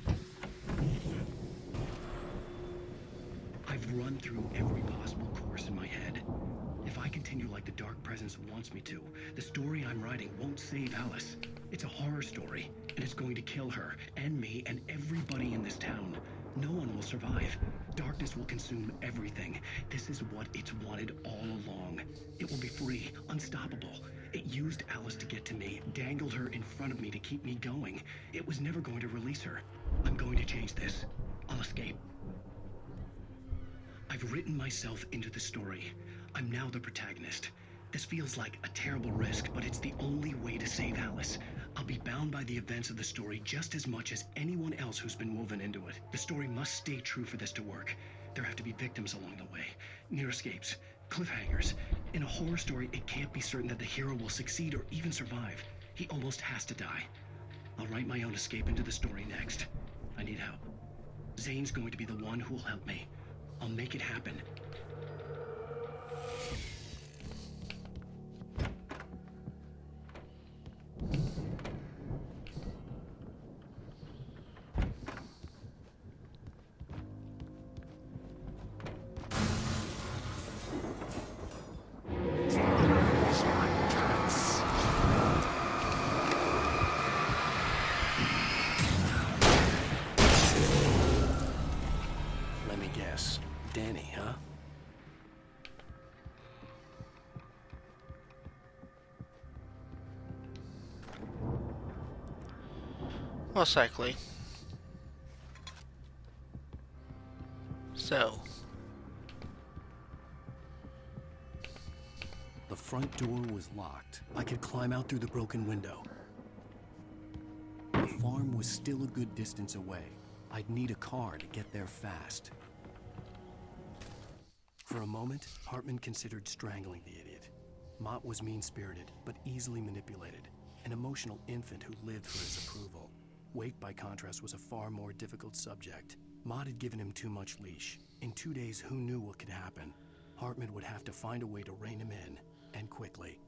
I've run through every possible course in my head. If I continue like the Dark Presence wants me to, the story I'm writing won't save Alice. It's a horror story, and it's going to kill her, and me, and everybody in this town. No one will survive. Darkness will consume everything. This is what it's wanted all along. It will be free, unstoppable. It used Alice to get to me, dangled her in front of me to keep me going. It was never going to release her. I'm going to change this. I'll escape. I've written myself into the story. I'm now the protagonist. This feels like a terrible risk, but it's the only way to save Alice. I'll be bound by the events of the story just as much as anyone else who's been woven into it. The story must stay true for this to work. There have to be victims along the way, near escapes, cliffhangers. In a horror story, it can't be certain that the hero will succeed or even survive. He almost has to die. I'll write my own escape into the story next. I need help. Zane's going to be the one who will help me. I'll make it happen. Let me guess. Danny, huh? Most likely. So. The front door was locked. I could climb out through the broken window. The farm was still a good distance away. I'd need a car to get there fast. For a moment, Hartman considered strangling the idiot. Mott was mean-spirited, but easily manipulated. An emotional infant who lived for his approval. Wake, by contrast, was a far more difficult subject. Mott had given him too much leash. In 2 days, who knew what could happen? Hartman would have to find a way to rein him in, and quickly.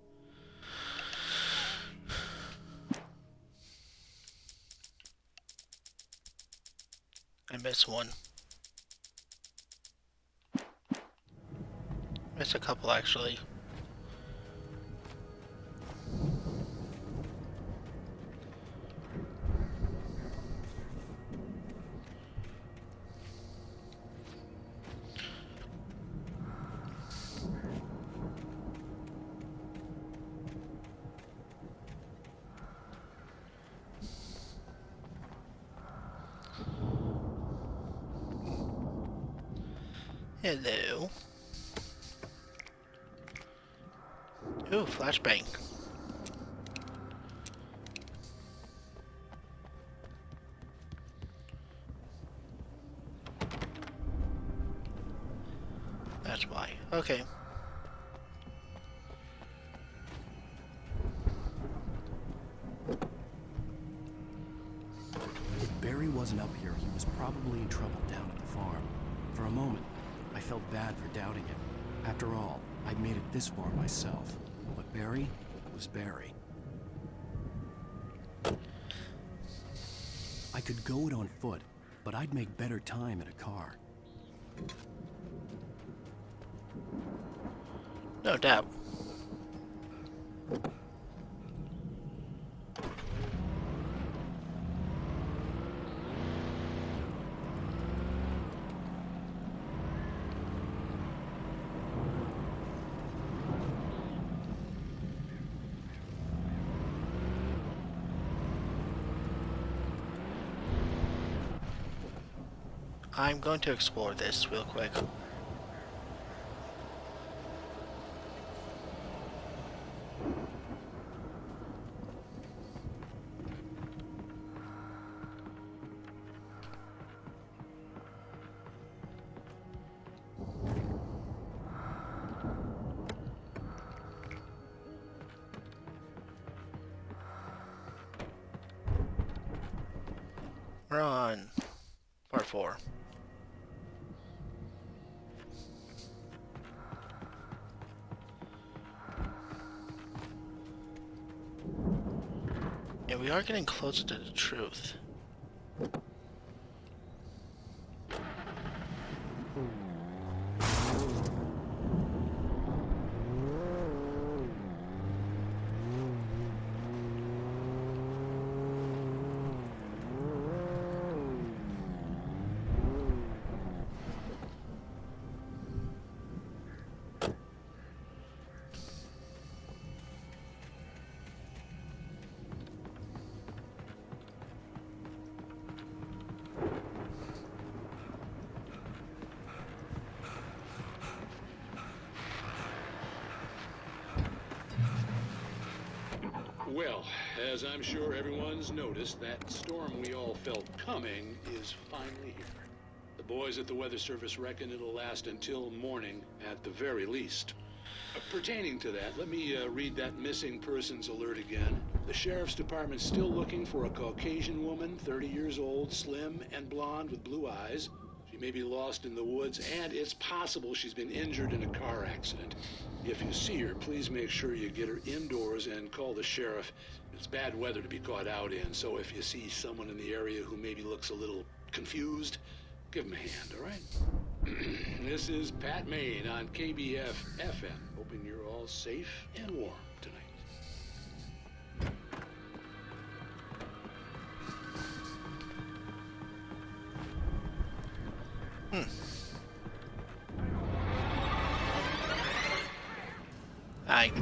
I missed one. Missed a couple, actually. Hello. Ooh, flashbang. That's why. Okay. If Barry wasn't up here, he was probably in trouble down at the farm. For a moment, I felt bad for doubting him. After all, I'd made it this far myself. But Barry was Barry. I could go it on foot, but I'd make better time in a car. No doubt. I'm going to explore this real quick. We're on part 4. And we are getting closer to the truth. Well, as I'm sure everyone's noticed, that storm we all felt coming is finally here. The boys at the Weather Service reckon it'll last until morning at the very least. Pertaining to that, let me read that missing persons alert again. The Sheriff's Department's still looking for a Caucasian woman, 30 years old, slim and blonde with blue eyes. She may be lost in the woods, and it's possible she's been injured in a car accident. If you see her, please make sure you get her indoors and call the sheriff. It's bad weather to be caught out in, so if you see someone in the area who maybe looks a little confused, give him a hand, all right? This is Pat Maine on KBF FM, hoping you're all safe and warm tonight. Aye.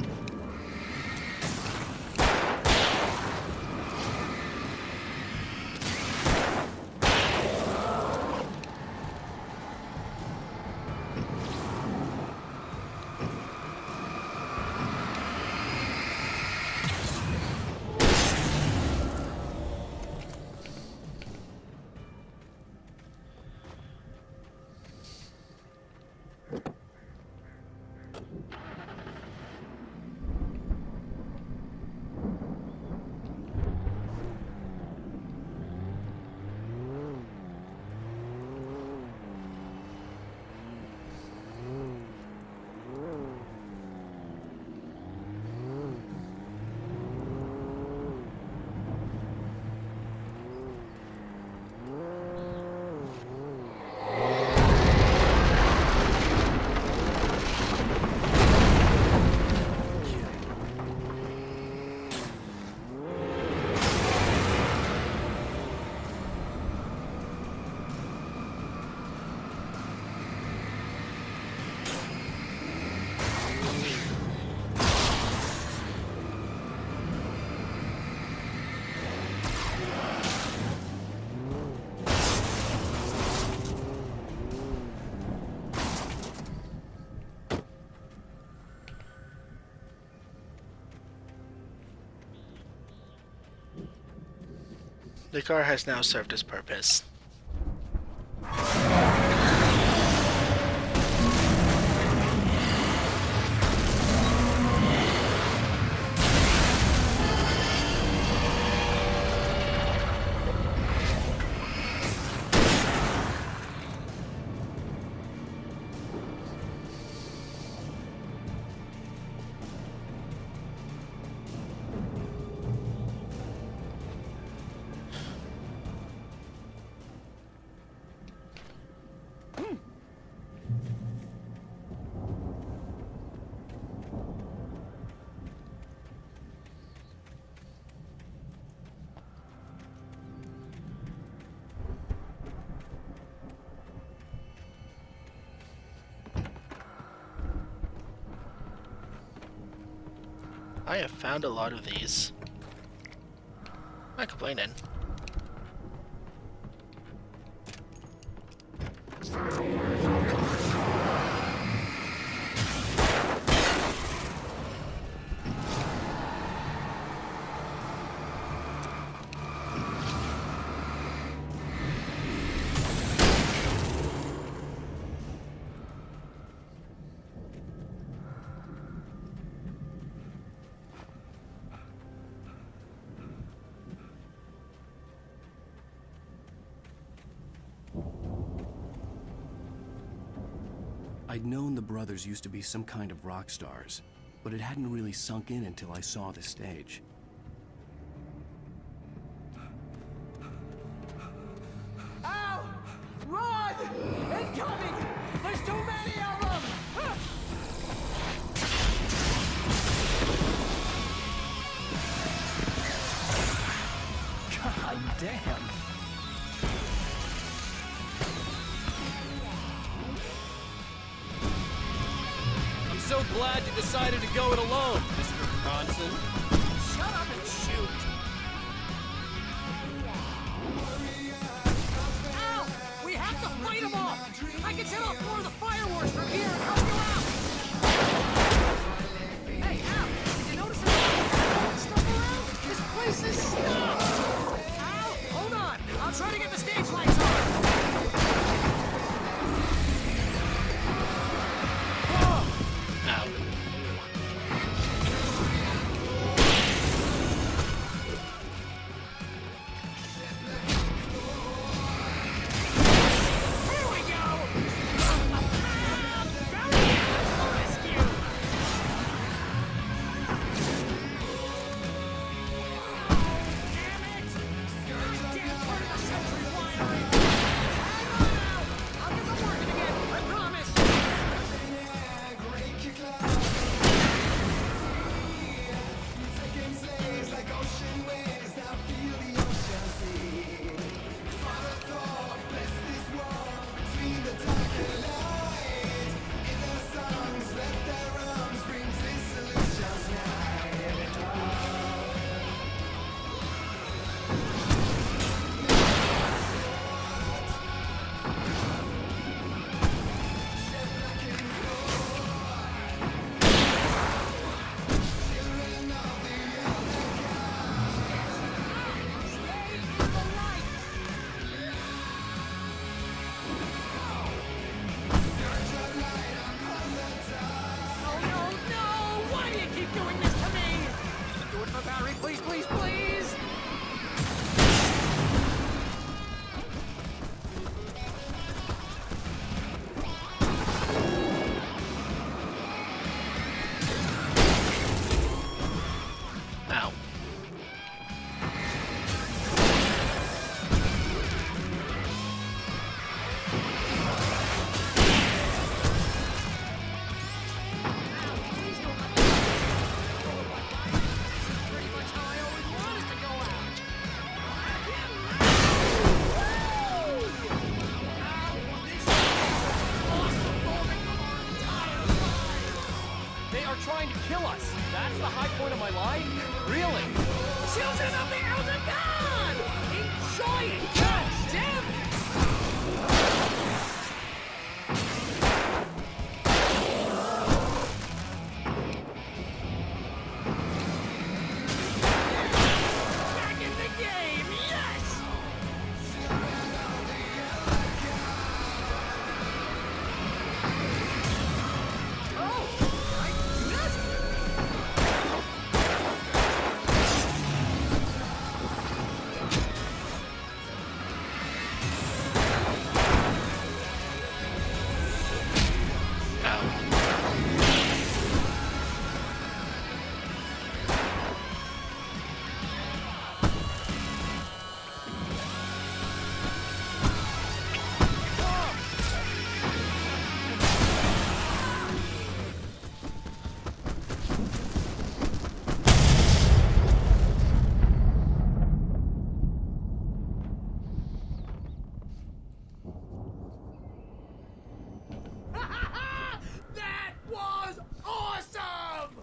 The car has now served its purpose. I have found a lot of these. Not complaining. I'd known the brothers used to be some kind of rock stars, but it hadn't really sunk in until I saw the stage. Al! Run! Incoming! There's too many of them! God damn. I'm so glad you decided to go it alone, Mr. Bronson. Shut up and shoot! Al! We have to fight them off! I can set off more of the fireworks from here and help you out! Hey, Al! Did you notice any stuff around? This place is stopped! Al, hold on! I'll try to get the stage lights on! Ow. Here we go! Rescue! Damn it! Goddamn turn of the century wiring! Hang on now! I'll get them working again, I promise! Oh no, no! Why do you keep doing this to me? Do it for Barry, please, please, please! Ow. Please don't let me pretty much how I always wanted to go out. They are trying to kill us. That's the high point of my life? Really? Children of the Elder God! Enjoy it! God damn it! Back in the game! Yes! Oh! I missed! That was awesome!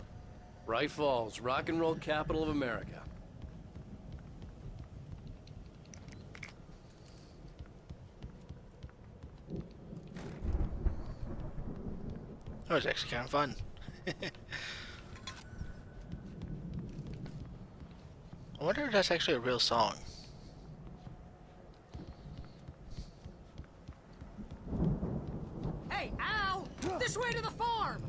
Bright Falls, rock and roll capital of America. That was actually kind of fun. I wonder if that's actually a real song. Hey, Al! This way to the farm!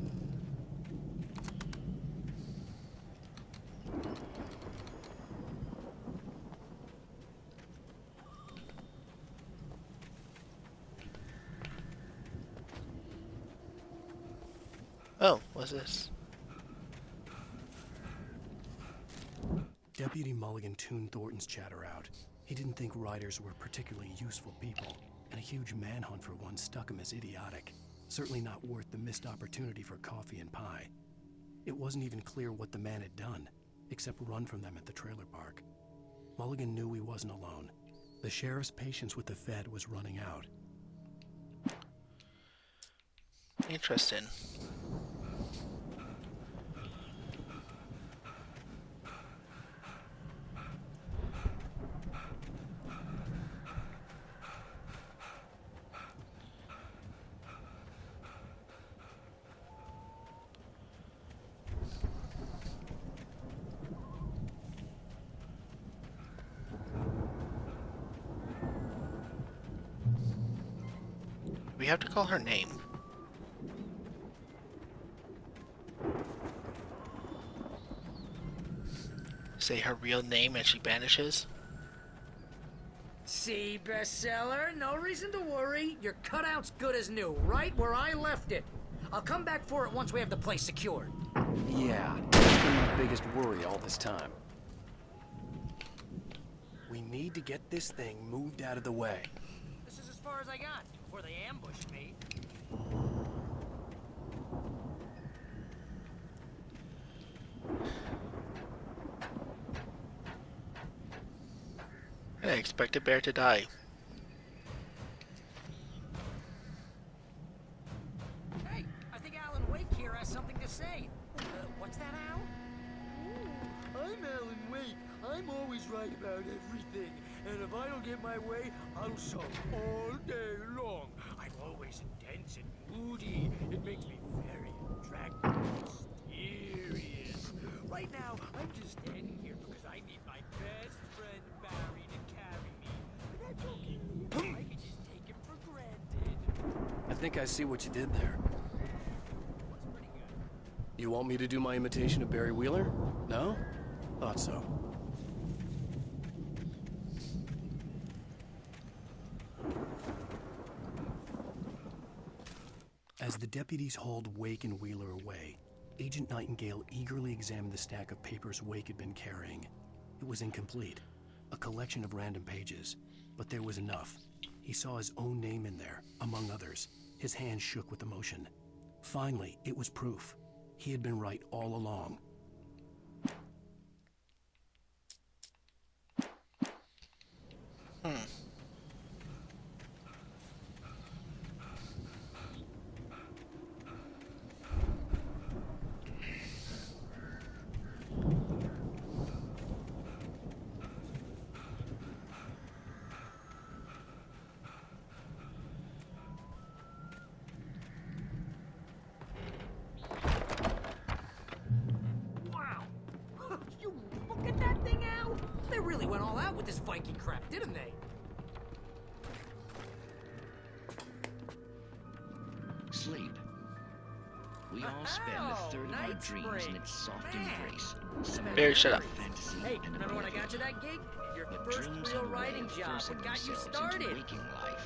What's this? Deputy Mulligan tuned Thornton's chatter out. He didn't think riders were particularly useful people, and a huge manhunt for one struck him as idiotic. Certainly not worth the missed opportunity for coffee and pie. It wasn't even clear what the man had done, except run from them at the trailer park. Mulligan knew he wasn't alone. The sheriff's patience with the Fed was running out. Interesting. We have to call her name. Say her real name and she vanishes. See, bestseller? No reason to worry. Your cutout's good as new, right where I left it. I'll come back for it once we have the place secured. Yeah, that's been my biggest worry all this time. We need to get this thing moved out of the way. This is as far as I got before they ambushed me. I expected Bear to die. Hey, I think Alan Wake here has something to say. What's that, Al? I'm Alan Wake. I'm always right about everything. And if I don't get my way, I'll sulk all day long. I'm always intense and moody. It makes me very attractive and mysterious. Right now, I'm just standing here because I need my best friend Barry to carry me. And that's okay. I can just take him for granted. I think I see what you did there. You want me to do my imitation of Barry Wheeler? No? Thought so. As the deputies hauled Wake and Wheeler away, Agent Nightingale eagerly examined the stack of papers Wake had been carrying. It was incomplete, a collection of random pages, but there was enough. He saw his own name in there, among others. His hands shook with emotion. Finally, it was proof. He had been right all along. They really went all out with this Viking crap, didn't they? Sleep. We all spend a third of our dreams in its soft embrace. Barry, shut up. Hey, remember when I got you that gig? Your first real writing job. What got you started?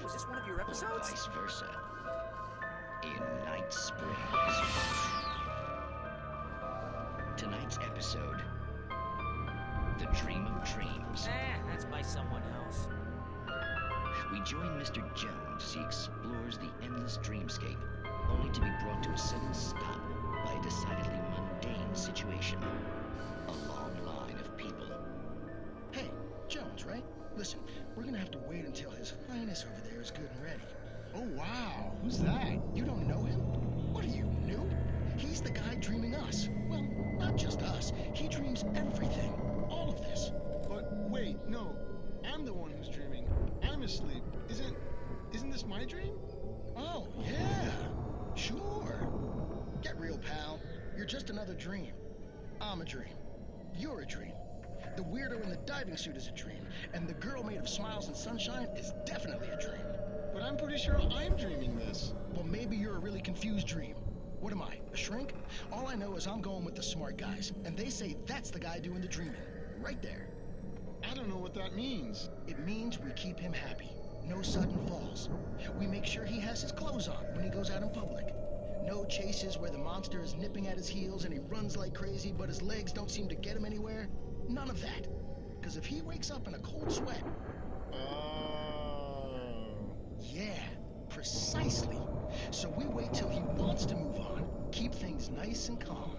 Was this one of your episodes? Vice versa. In Night Springs. Tonight's episode, The Dream of Dreams. That's by someone else. We join Mr. Jones as he explores the endless dreamscape, only to be brought to a sudden stop by a decidedly mundane situation. A long line of people. Hey, Jones, right? Listen, we're gonna have to wait until His Highness over there is good and ready. Oh, wow. Who's that? You don't know him? What are you, new? He's the guy dreaming us. Well, not just us. He dreams everything. All of this. But wait, no. I'm the one who's dreaming. I'm asleep. Isn't this my dream? Oh, yeah. Sure. Get real, pal. You're just another dream. I'm a dream. You're a dream. The weirdo in the diving suit is a dream. And the girl made of smiles and sunshine is definitely a dream. But I'm pretty sure I'm dreaming this. Well, maybe you're a really confused dream. What am I, a shrink? All I know is I'm going with the smart guys, and they say that's the guy doing the dreaming. Right there. I don't know what that means. It means we keep him happy. No sudden falls. We make sure he has his clothes on when he goes out in public. No chases where the monster is nipping at his heels and he runs like crazy, but his legs don't seem to get him anywhere. None of that. Because if he wakes up in a cold sweat... Yeah, precisely. So we wait till he wants to move on, keep things nice and calm.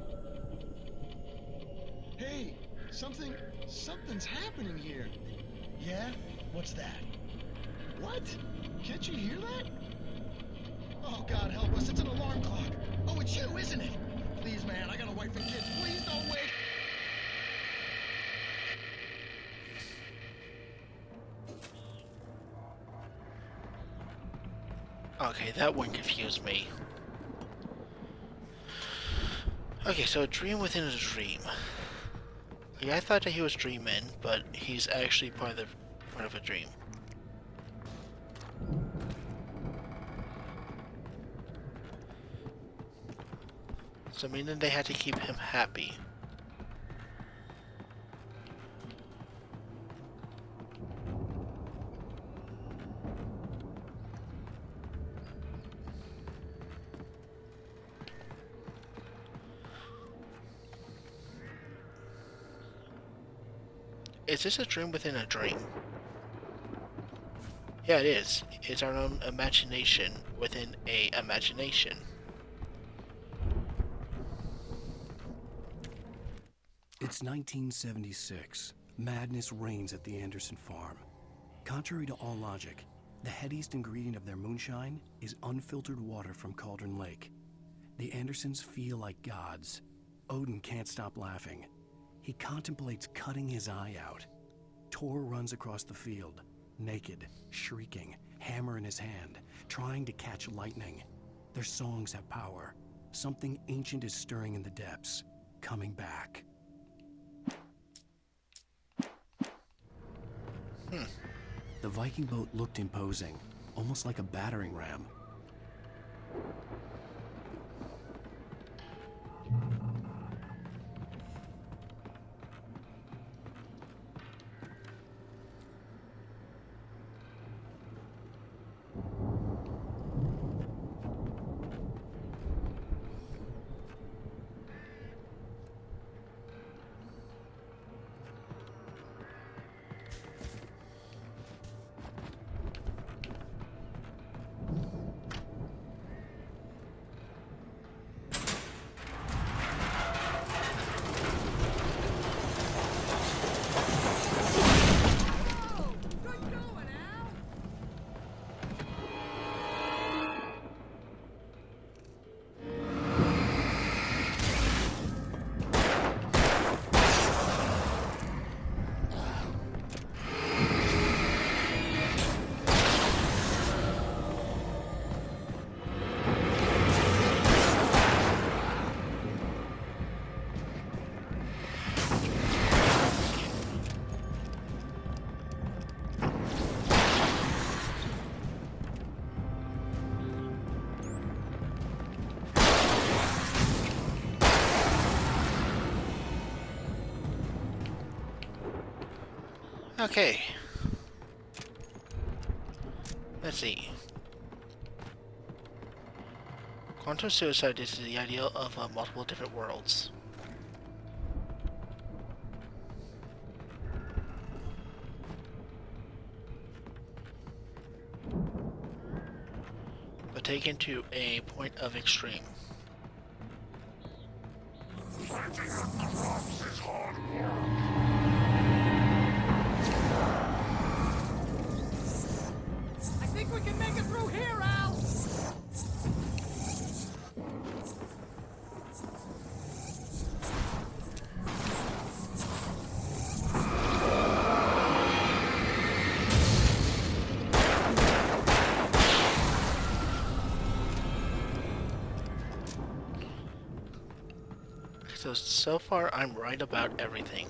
Hey, something's happening here. Yeah? What's that? What? Can't you hear that? Oh, God help us, it's an alarm clock. Oh, it's you, isn't it? Please, man, I got a wife and kids. Please don't wake... Okay, that one confused me. Okay, so a dream within a dream. Yeah, I thought that he was dreaming, but he's actually part of a dream. So meaning they had to keep him happy. Is this a dream within a dream? Yeah, it is. It's our own imagination within a imagination. It's 1976. Madness reigns at the Anderson farm. Contrary to all logic, the headiest ingredient of their moonshine is unfiltered water from Cauldron Lake. The Andersons feel like gods. Odin can't stop laughing. He contemplates cutting his eye out. Tor runs across the field, naked, shrieking, hammer in his hand, trying to catch lightning. Their songs have power. Something ancient is stirring in the depths, coming back. The Viking boat looked imposing, almost like a battering ram. Okay. Let's see. Quantum suicide is the idea of multiple different worlds. But taken to a point of extreme. Planting up the crops is hard work. I think we can make it through here, Al! So far I'm right about everything.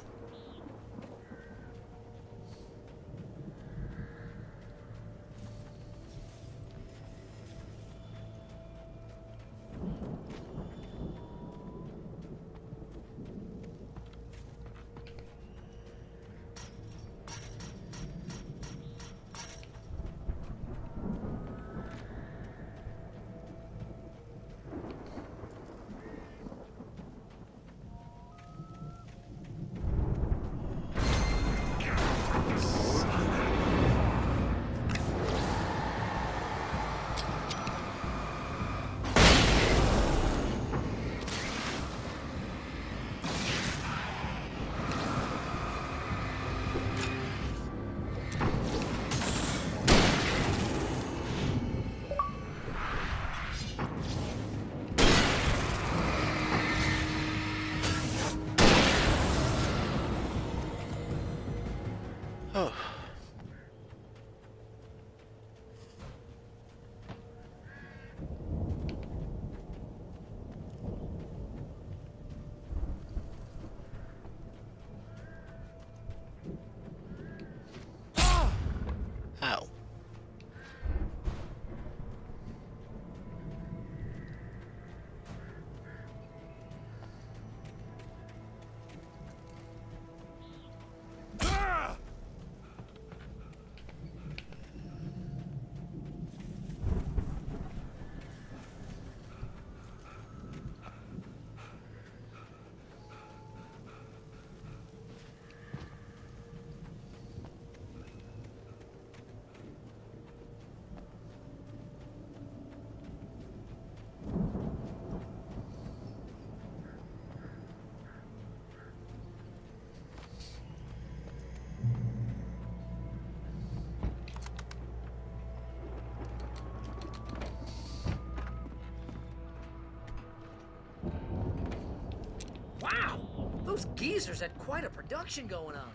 Oh. Ow. Wow! Those geezers had quite a production going on.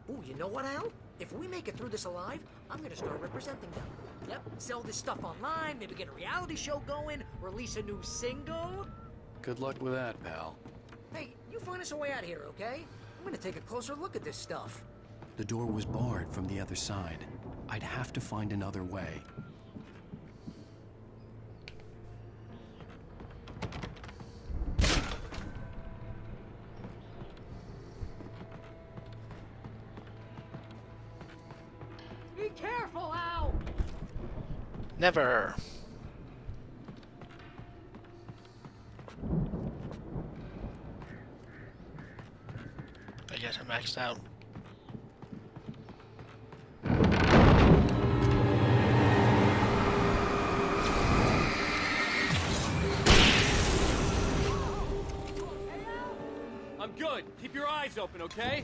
Ooh, you know what, Al? If we make it through this alive, I'm gonna start representing them. Yep, sell this stuff online, maybe get a reality show going, release a new single. Good luck with that, pal. Hey, you find us a way out here, okay? I'm gonna take a closer look at this stuff. The door was barred from the other side. I'd have to find another way. Be careful, Al! Never. I guess I'm maxed out. I'm good. Keep your eyes open, okay?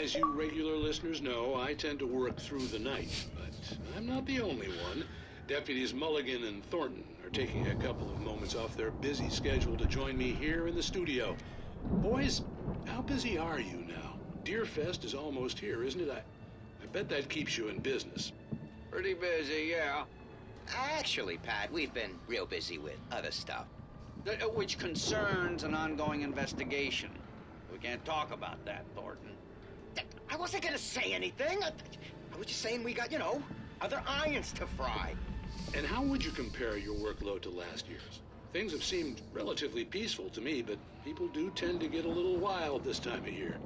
As you regular listeners know, I tend to work through the night, but I'm not the only one. Deputies Mulligan and Thornton are taking a couple of moments off their busy schedule to join me here in the studio. Boys, how busy are you now? Deerfest is almost here, isn't it? I bet that keeps you in business. Pretty busy, yeah. Actually, Pat, we've been real busy with other stuff, which concerns an ongoing investigation. We can't talk about that, Thornton. I wasn't gonna say anything. I was just saying we got, you know, other irons to fry. And how would you compare your workload to last year's? Things have seemed relatively peaceful to me, but people do tend to get a little wild this time of year.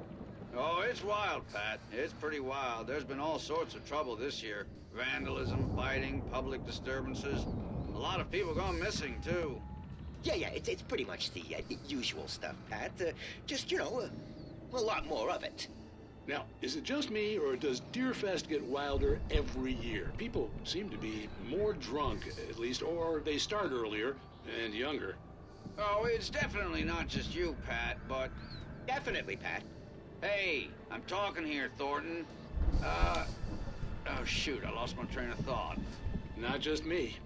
Oh, it's wild, Pat. It's pretty wild. There's been all sorts of trouble this year. Vandalism, fighting, public disturbances. A lot of people gone missing, too. Yeah, it's pretty much the usual stuff, Pat. Just, you know, a lot more of it. Now, is it just me, or does Deerfest get wilder every year? People seem to be more drunk, at least, or they start earlier and younger. Oh, it's definitely not just you, Pat, but... Definitely, Pat. Hey, I'm talking here, Thornton. Oh, shoot, I lost my train of thought. Not just me.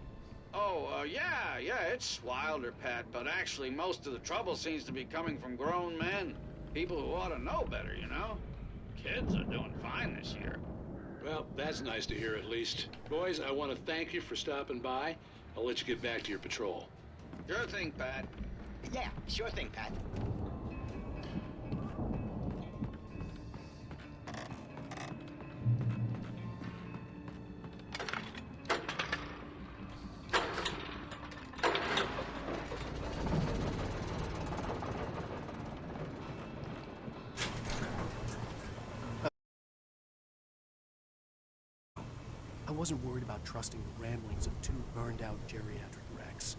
Oh, yeah, it's wilder, Pat, but actually most of the trouble seems to be coming from grown men. People who ought to know better, you know? Kids are doing fine this year. Well, that's nice to hear at least. Boys, I want to thank you for stopping by. I'll let you get back to your patrol. Sure thing, Pat. Yeah, sure thing, Pat. I wasn't worried about trusting the ramblings of two burned-out geriatric wrecks.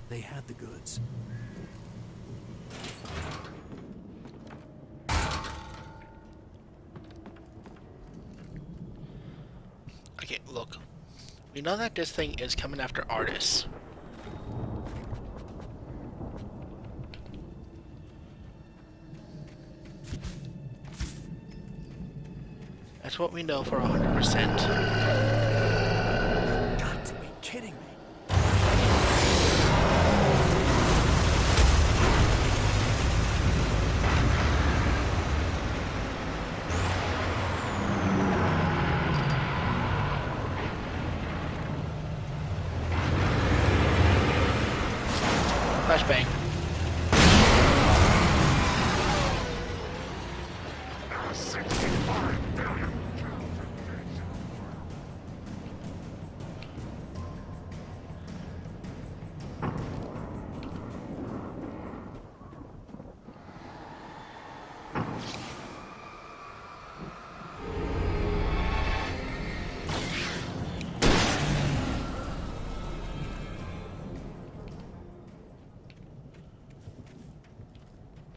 They had the goods. Okay, look. We know that this thing is coming after Artis. That's what we know for 100%. Got to be kidding me. Flashbang.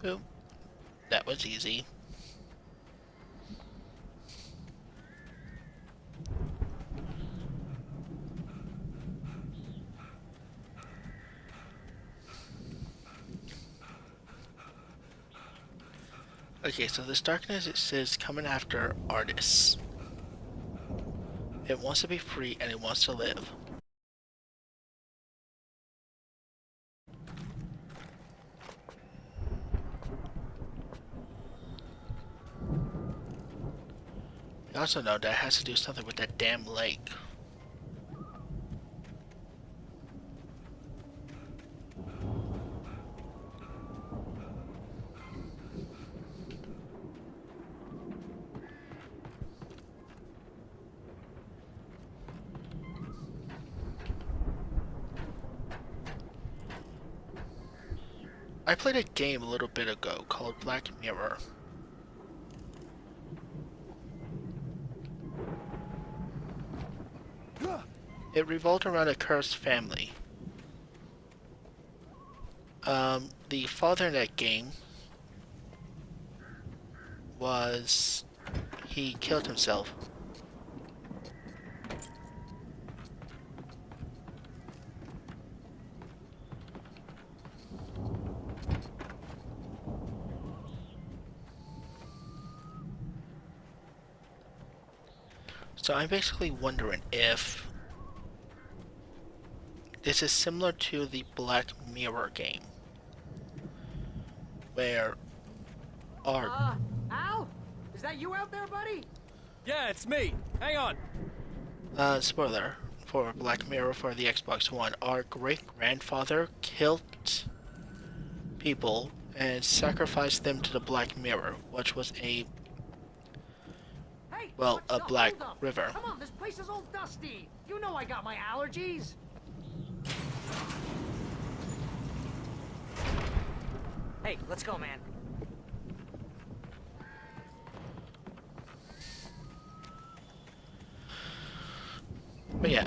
Boom. That was easy. Okay, so this darkness, it says coming after Artis. It wants to be free and it wants to live. I also know that has to do something with that damn lake. I played a game a little bit ago called Black Mirror. It revolved around a cursed family. The father in that game he killed himself. So I'm basically wondering if this is similar to the Black Mirror game, where Al? Is that you out there, buddy? Yeah, it's me. Hang on. Spoiler for Black Mirror for the Xbox One, our great-grandfather killed people and sacrificed them to the Black Mirror, which was a black river. Come on, this place is all dusty. You know I got my allergies. Hey, let's go, man. But yeah,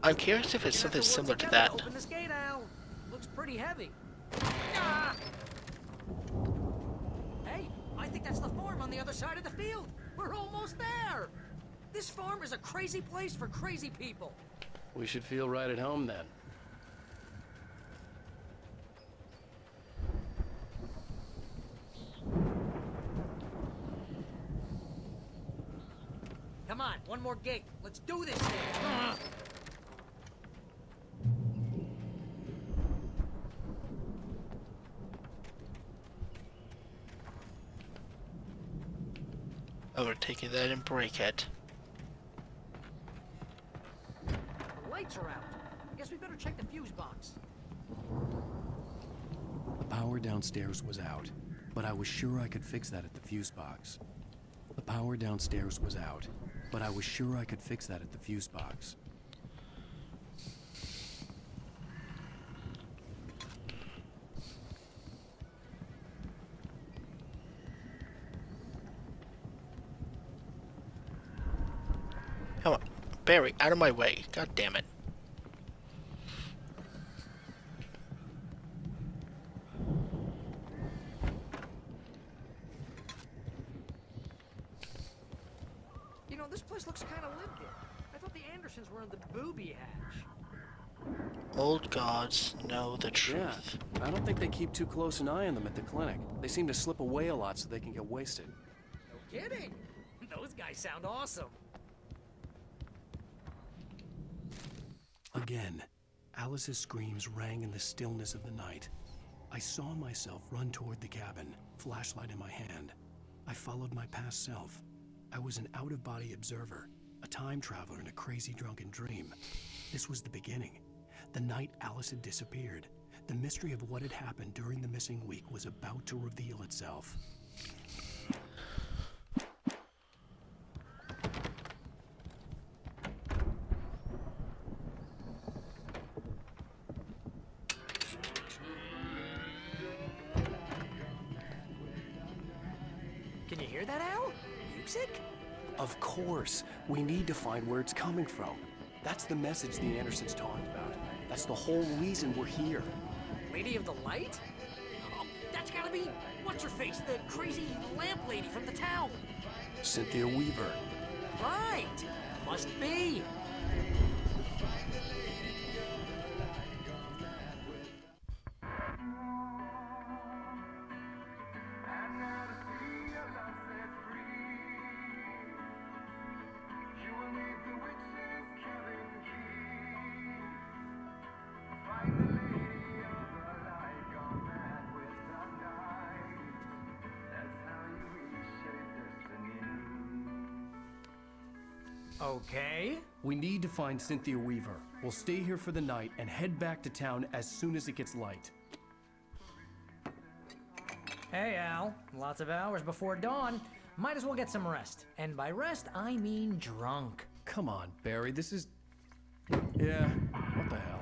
I'm curious if it's something similar to that. Open this gate, Al. Looks pretty heavy. Hey, I think that's the farm on the other side of the field. We're almost there. This farm is a crazy place for crazy people. We should feel right at home then. Come on, one more gate. Let's do this thing. Oh, we're taking that and break it. The lights are out. Guess we better check the fuse box. The power downstairs was out, but I was sure I could fix that at the fuse box. The power downstairs was out, but I was sure I could fix that at the fuse box. Come on, Barry, out of my way. God damn it. You know, This place looks kind of lived in. I thought the Andersons were in the booby hatch. Old gods know the truth. Yeah, I don't think they keep too close an eye on them at the clinic. They seem to slip away a lot so they can get wasted. No kidding. Those guys sound awesome. Again, Alice's screams rang in the stillness of the night. I saw myself run toward the cabin, flashlight in my hand. I followed my past self. I was an out-of-body observer, a time traveler in a crazy drunken dream. This was the beginning. The night Alice had disappeared. The mystery of what had happened during the missing week was about to reveal itself. Can you hear that, Al? Music? Of course. We need to find where it's coming from. That's the message the Andersons talked about. That's the whole reason we're here. Lady of the Light? Oh, that's gotta be what's-her-face, the crazy lamp lady from the town. Cynthia Weaver. Right. Must be. Okay. We need to find Cynthia Weaver. We'll stay here for the night and head back to town as soon as it gets light. Hey, Al. Lots of hours before dawn. Might as well get some rest. And by rest, I mean drunk. Come on, Barry, this is... Yeah, what the hell?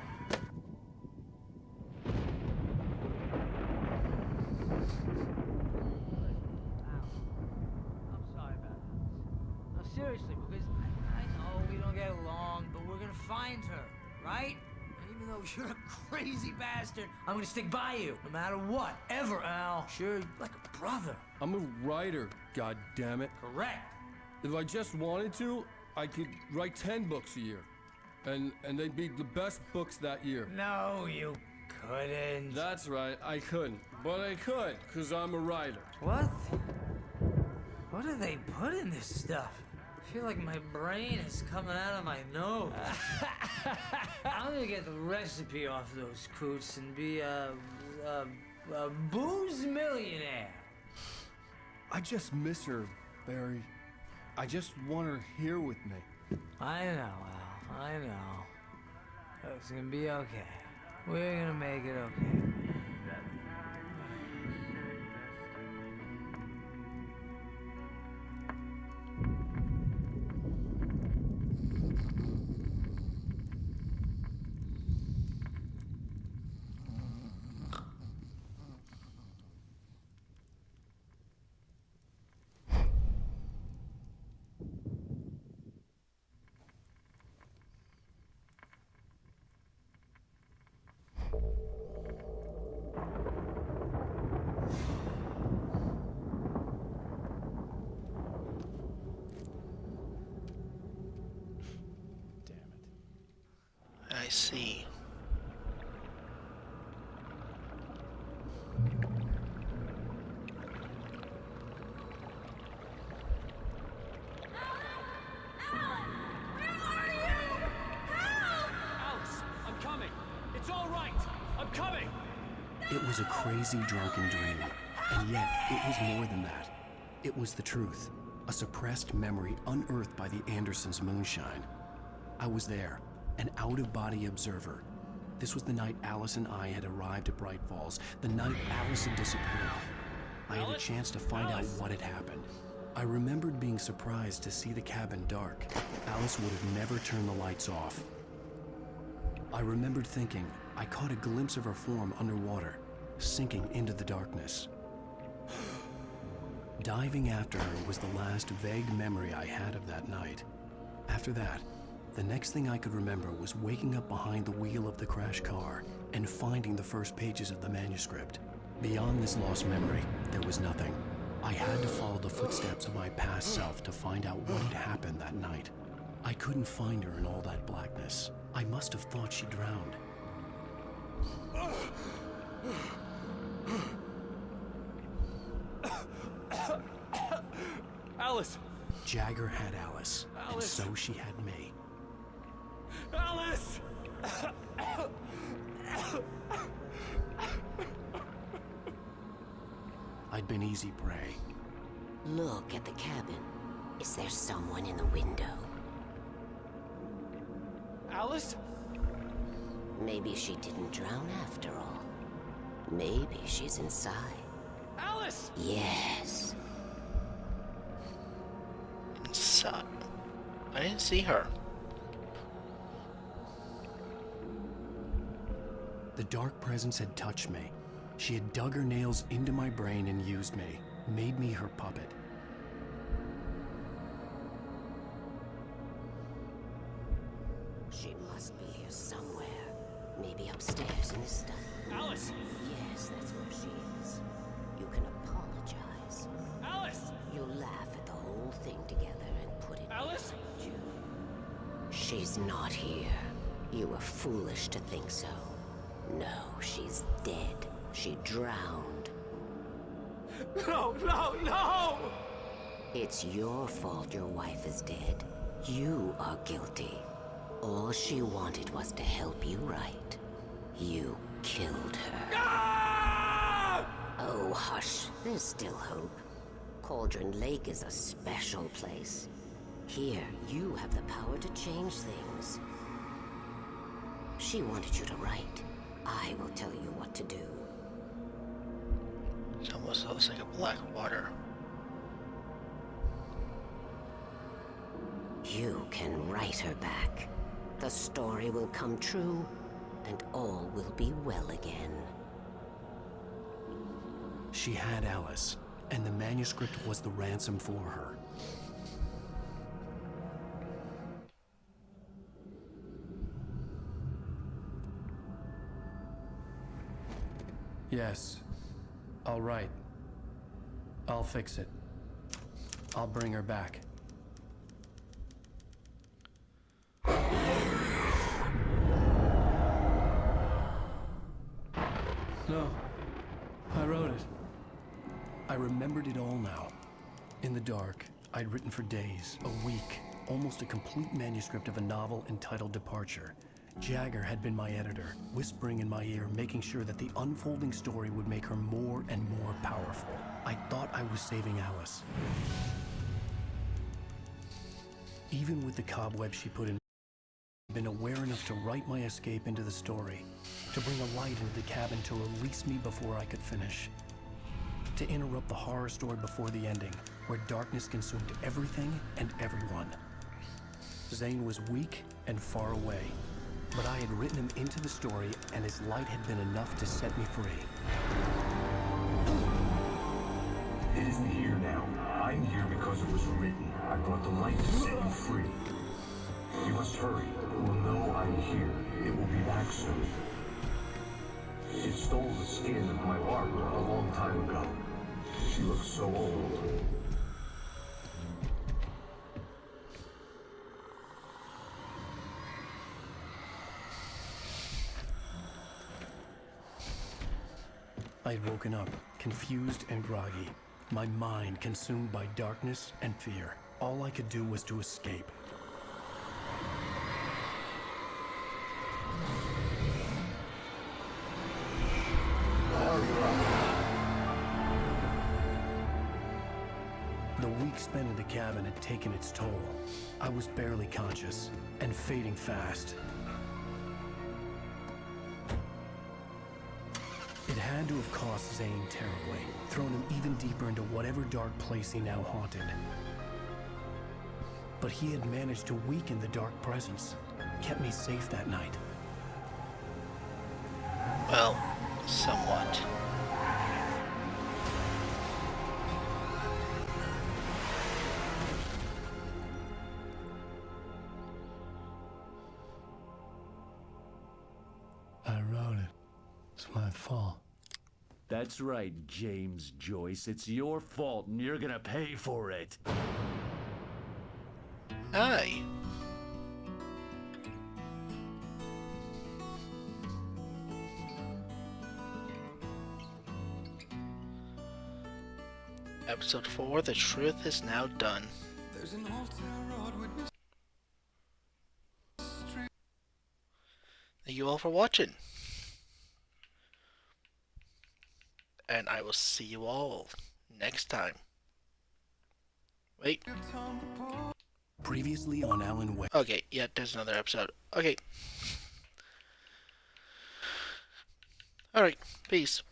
I'm sorry about this. No, seriously, because I know we don't get along, but we're gonna find her, right? And even though you're a crazy bastard, I'm gonna stick by you, no matter what, ever, Al. Sure, like a brother. I'm a writer, goddammit. Correct. If I just wanted to, I could write 10 books a year. And they'd be the best books that year. No, you couldn't. That's right, I couldn't. But I could, because I'm a writer. What? What do they put in this stuff? I feel like my brain is coming out of my nose. I'm gonna get the recipe off those coots and be a booze millionaire. I just miss her, Barry. I just want her here with me. I know, Al. I know. It's gonna be okay. We're gonna make it okay. I see. Alice, I'm coming. It's all right. I'm coming. It was a crazy drunken dream, and yet it was more than that. It was the truth, a suppressed memory unearthed by the Andersons' moonshine. I was there, an out-of-body observer. This was the night Alice and I had arrived at Bright Falls, the night Alice had disappeared. I had a chance to find out what had happened. I remembered being surprised to see the cabin dark. Alice would have never turned the lights off. I remembered thinking I caught a glimpse of her form underwater, sinking into the darkness. Diving after her was the last vague memory I had of that night. After that, the next thing I could remember was waking up behind the wheel of the crashed car and finding the first pages of the manuscript. Beyond this lost memory, there was nothing. I had to follow the footsteps of my past self to find out what had happened that night. I couldn't find her in all that blackness. I must have thought she drowned. Alice! Jagger had Alice, and Alice. so she had me. Alice! I'd been easy prey. Look at the cabin. Is there someone in the window? Alice? Maybe she didn't drown after all. Maybe she's inside. Alice! Yes. Inside? I didn't see her. The dark presence had touched me. She had dug her nails into my brain and used me, made me her puppet. She must be here somewhere. Maybe upstairs in the study. Alice! Yes, that's where she is. You can apologize. Alice! You'll laugh at the whole thing together and put it Alice? behind you. She's not here. You were foolish to think so. No, she's dead. She drowned. No, no, no! It's your fault your wife is dead. You are guilty. All she wanted was to help you right. You killed her. Ah! Oh, hush. There's still hope. Cauldron Lake is a special place. Here, you have the power to change things. She wanted you to write. I will tell you what to do. It almost looks like a black water. You can write her back. The story will come true, and all will be well again. She had Alice, and the manuscript was the ransom for her. Yes. All right. I'll fix it. I'll bring her back. No. I wrote it. I remembered it all now. In the dark, I'd written for days, a week, almost a complete manuscript of a novel entitled Departure. Jagger had been my editor, whispering in my ear, making sure that the unfolding story would make her more and more powerful. I thought I was saving Alice. Even with the cobweb she put in, I'd been aware enough to write my escape into the story, to bring a light into the cabin to release me before I could finish, to interrupt the horror story before the ending, where darkness consumed everything and everyone. Zane was weak and far away, but I had written him into the story, and his light had been enough to set me free. It isn't here now. I'm here because it was written. I brought the light to set you free. You must hurry. It will know I'm here. It will be back soon. It stole the skin of my Barbara a long time ago. She looks so old. I had woken up, confused and groggy, my mind consumed by darkness and fear. All I could do was to escape. The week spent in the cabin had taken its toll. I was barely conscious, and fading fast. It had to have cost Zane terribly, thrown him even deeper into whatever dark place he now haunted. But he had managed to weaken the dark presence, kept me safe that night. Well, somewhat. I wrote it. It's my fault. That's right, James Joyce. It's your fault, and you're gonna pay for it. Aye. Episode 4, The Truth is Now Done. There's an altar road with Thank you all for watching. And I will see you all next time. Wait. Previously on Alan Wake. Okay, yeah, there's another episode. Okay. Alright, peace.